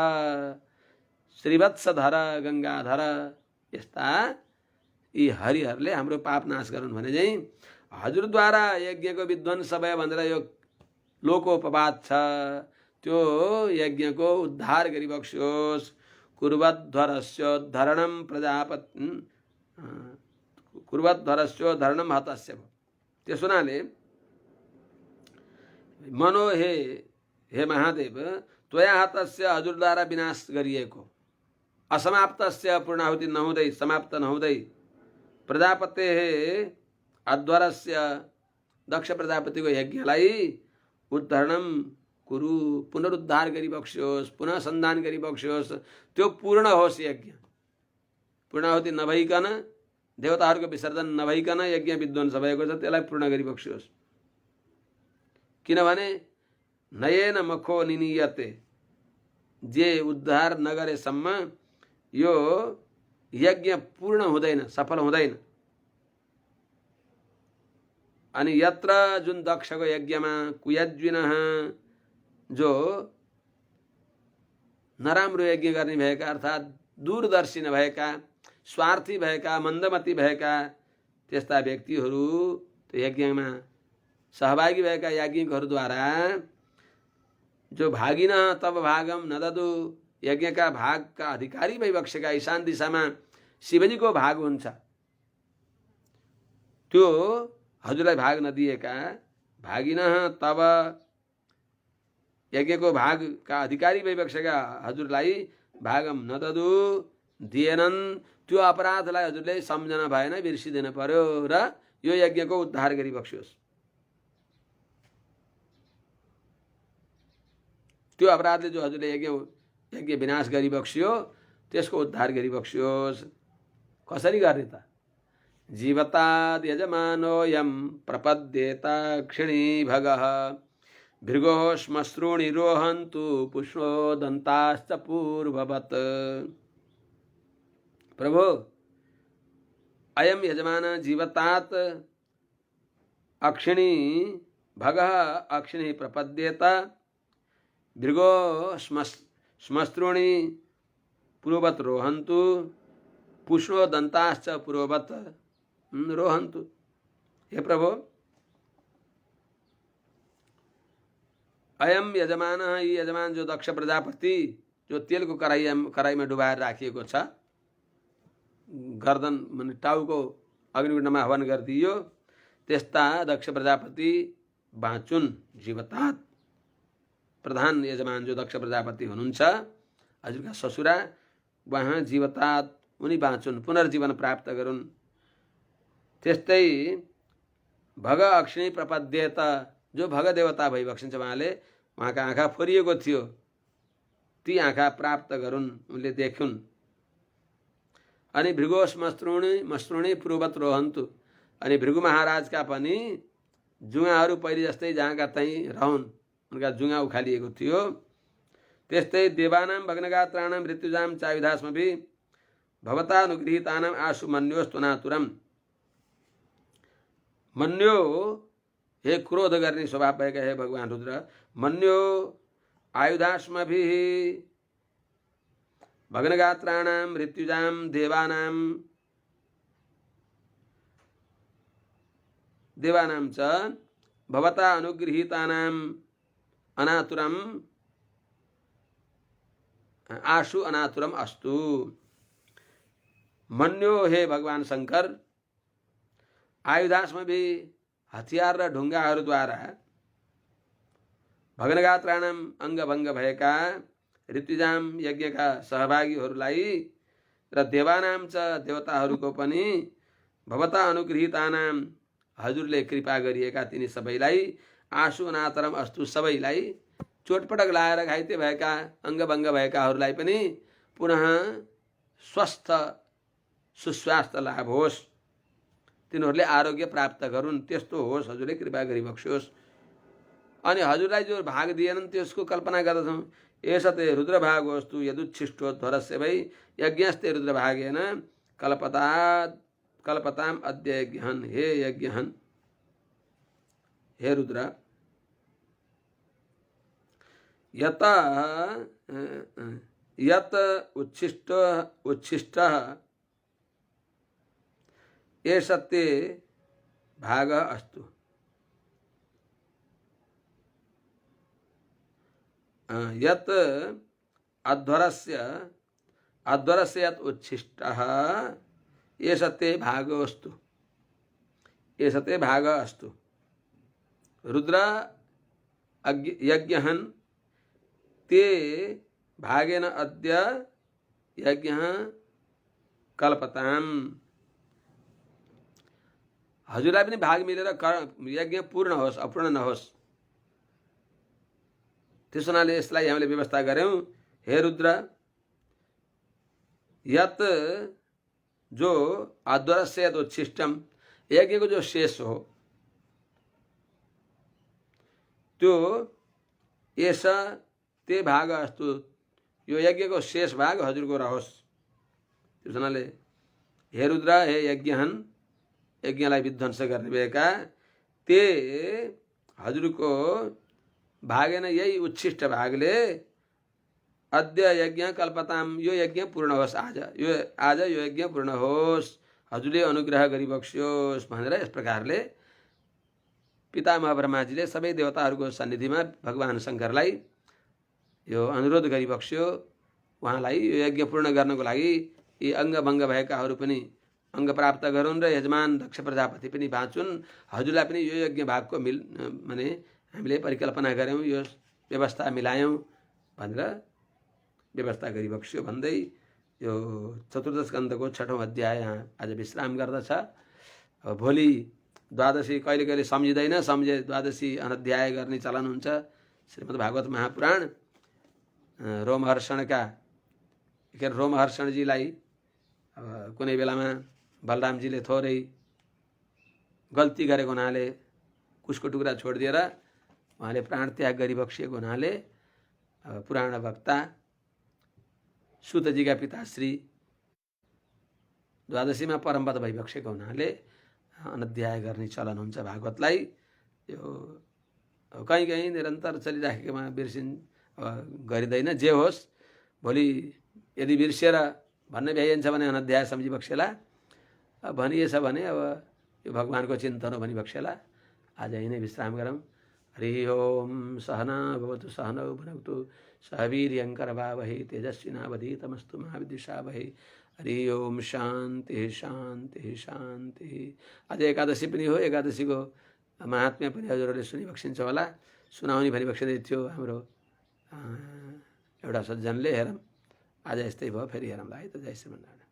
श्रीवत्सधर गंगाधर यस्ता यी हरिहरले हाम्रो पाप नाश गरून् भने चाहिँ हजुरद्वारा यज्ञको विध्वंस भयो भनेर यो लोकोपवाद छ त्यो यज्ञको उद्धार गरिबक्स्योस् कुर्वध्वरस्योद्धरणं प्रजापति कुर्वध्वरस्योद्धरणं हतस्य त्यसो हुनाले मनो हे महादेव त्वया हतस्य हजुरद्वारा विनाश गरिएको असमाप्तस्य पूर्णाहुति नहुँदै समाप्त नहुँदै प्रजापते अध्वरस्य दक्ष प्रजापतिको यज्ञलाई उद्धरणम कुरु पुनरुद्धार गरिबक्स्योस् पुनः सन्धान गरिबक्स्योस् त्यो पूर्ण होस् यज्ञ पूर्णाहुति नभइकन देवताहरूको विसर्जन नभइकन यज्ञ विध्वंस भएको छ त्यसलाई पूर्ण गरिबक्स्योस् किनभने नयेन मखो निनीयते जे उद्धार नगरेसम्म यो यज्ञ पूर्ण हुँदैन सफल हुँदैन अनि यत्र जुन दक्षको यज्ञमा कुयज्विनः जो नराम्रो यज्ञ गर्ने भएका अर्थात् दूरदर्शी नभएका स्वार्थी भएका मन्दमती भएका त्यस्ता व्यक्तिहरू त्यो यज्ञमा सहभागी भएका याज्ञिकहरूद्वारा जो भागिन तब भागम नददु यज्ञका भागका अधिकारी भइबक्सेका ईशान दिशामा शिवजीको भाग हुन्छ। त्यो हजुरलाई भाग नदिएका भागिन तब यज्ञको भागका अधिकारी भइबक्सेका हजुरलाई भागम नददु दिएनन्। त्यो अपराधलाई हजुरले सम्झना भएन, बिर्सिदिन पर्यो र यो यज्ञको उद्धार गरिबक्सियोस्। त्यो अपराधले जो हजुरले यज्ञ विनाश गरिबक्सियो त्यसको उद्धार गरिबक्सियोस्। कसरी गर्ने त? जीवताद यजमानोऽयं प्रपद्येत क्षिणी भगः भृगो श्मश्रूणि रोहन्तु पुष्णो दन्ताश्च पूर्ववत्। प्रभो, अयम यजमान जीवतात् अक्षिणी भगः अक्षिणी प्रपद्येत भृगो श्मश्रूणि पूर्ववत् रोहन्तु पुष्णो दन्ताश्च पूर्ववत् रोहन्तु। हे प्रभु, अयम यजमान, यी यजमान जो दक्ष प्रजापति जो तेलको कराईमा डुबाएर राखिएको छ, गर्दन माने टाउको अग्निकुण्डमा हवन गरिदियो, त्यस्ता दक्ष प्रजापति बाँचुन्। जीवतात प्रधान यजमान जो दक्ष प्रजापति हुनुहुन्छ, हजुरका ससुरा, वहाँ जीवतात उनी बाँचुन्, पुनर्जीवन प्राप्त गरून्। त्यस्तै भग अक्षिणी प्रपद्येत, जो भग देवता भइबक्सिन्छ उहाँले, उहाँका आँखा फोरिएको थियो, ती आँखा प्राप्त गरून्, उनले देखुन्। अनि भृगो मश्रूणि पूर्ववत् रोहन्तु, अनि भृगु महाराजका पनि जुगाहरू पहिले जस्तै जहाँका तहीँ रहन्, उनका जुगा उखालिएको थियो। त्यस्तै देवानां भग्नगात्राणां मृत्युजाम चायुधास्मभि भवता अनुगृहीतानां आशु मन्योस्तुनातुरम। मन्यो, हे क्रोध गर्ने स्वभाव भएका हे भगवान रुद्र, मन्यो आयुधास्मभिः भग्नगात्राणां मृत्युजां देवानां च भवता अनुगृहीतानां अनातुरम आशु अनातुरम अस्तु। मन्यो, हे भगवान शंकर, आयुधास्मभि हतियार र ढुङ्गाहरूद्वारा भग्नगात्राणां अङ्गभङ्ग भएका ऋतुजाम यज्ञका सहभागीहरूलाई र देवानां च देवताहरूको पनि भवता अनुगृहीतानां हजुरले कृपा गरिएका तिनी सबैलाई आशु अनातरम अस्तु, सबैलाई चोटपटक लाएर घाइते भएका अङ्गभङ्ग भएकाहरूलाई पनि पुनः स्वस्थ सुस्वास्थ्य लाभ होस्, तिनीहरूले आरोग्य प्राप्त गरून्, त्यस्तो होस्, हजुरले कृपा गरिबक्सियोस्। अनि हजुरलाई जो भाग दिएनन् त्यसको कल्पना गर्दछौँ। एषते रुद्रभागोस्तु यदुच्छिष्टोध्वरस्य वै यज्ञस्ते रुद्रभागेन कल्पताम अद्य यज्ञहन्। हे यज्ञहन्, हे रुद्र, यत उच्छिष्टः एषते भागः अस्तु। यत अध्वरस्य यत उच्छिष्टः एषते भागोस्तु, एषते भागः अस्तु। रुद्र यज्ञहन् ते भागेन अद्य यज्ञः कल्पताम्। हजुरलाई पनि भाग मिलेर यज्ञ पूर्ण होस्, अपूर्ण नहोस्। त्यसो हुनाले यसलाई हामीले व्यवस्था गर्यौं। हे रुद्र, यत जो अध्वरस्य यत उच्छिष्टम, यज्ञको जो शेष हो त्यो एष ते भाग अस्तु, यो यज्ञको शेष भाग हजुरको रहोस्। त्यसो हुनाले हे रुद्र, हे यज्ञहन्, यज्ञलाई विध्वंस गर्ने भएका ते हजुरको भागेन, यही उच्छिष्ट भागले अद्य यज्ञ कल्पताम, यो यज्ञ पूर्ण होस्, आज यो यज्ञ पूर्ण होस्, हजुरले अनुग्रह गरिबक्सियोस् भनेर यस प्रकारले पितामह ब्रह्माजीले सबै देवताहरूको सन्निधिमा भगवान शङ्करलाई यो अनुरोध गरिबक्स्यो। उहाँलाई यो यज्ञ पूर्ण गर्नको लागि यी अङ्गभङ्ग भएकाहरू पनि अङ्ग प्राप्त गरून् र यजमान दक्ष प्रजापति पनि बाँचुन्। हजुरलाई पनि यो यज्ञ भागको माने हामीले परिकल्पना गऱ्यौँ, यो व्यवस्था मिलायौँ भनेर व्यवस्था गरिबक्स्यो भन्दै यो चतुर्दश स्कन्धको 6औं अध्याय यहाँ आज विश्राम गर्दछ। अब भोलि द्वादशी कहिले कहिले सम्झिँदैन, सम्झे द्वादशी अनध्याय गर्ने चलन हुन्छ। श्रीमद् भागवत महापुराण रोमहर्षणका के अरे रोमहर्षणजीलाई कुनै बेलामा बलरामजीले थोरै गल्ती गरेको हुनाले कुसको टुक्रा छोडिदिएर उहाँले प्राण त्याग गरिबक्सिएको हुनाले पुराण वक्ता सुतजीका पिताश्री द्वादशीमा परमपद भइबक्सेको हुनाले अनध्याय गर्ने चलन हुन्छ भागवतलाई। यो कहीँ कहीँ निरन्तर चलिराखेकोमा गरिँदैन। जे होस्, भोलि यदि बिर्सिएर भन्ने भ्याइन्छ भने अनध्याय सम्झिबक्सेला, भनिएछ भने अब यो भगवानको चिन्तन हो भनिबक्सेला। आज यही नै विश्राम गरौँ। हरि ओम सहना भवतु सहनौ भुनक्तु सह वीर्यङ्करवावहै तेजस्विनावधीतमस्तु मा विद्विषावहै। हरि ओम शान्ति शान्ति शान्ति। आज एकादशी पनि हो। एकादशीको महात्म्य पनि हजुरहरूले सुनिबक्सिन्छ होला। सुनाउने भनिबक्सिँदै थियो हाम्रो एउटा सज्जनले। हेरौँ आज यस्तै भयो, फेरि हेरौँला है त। जय श्रीमन्नारायण।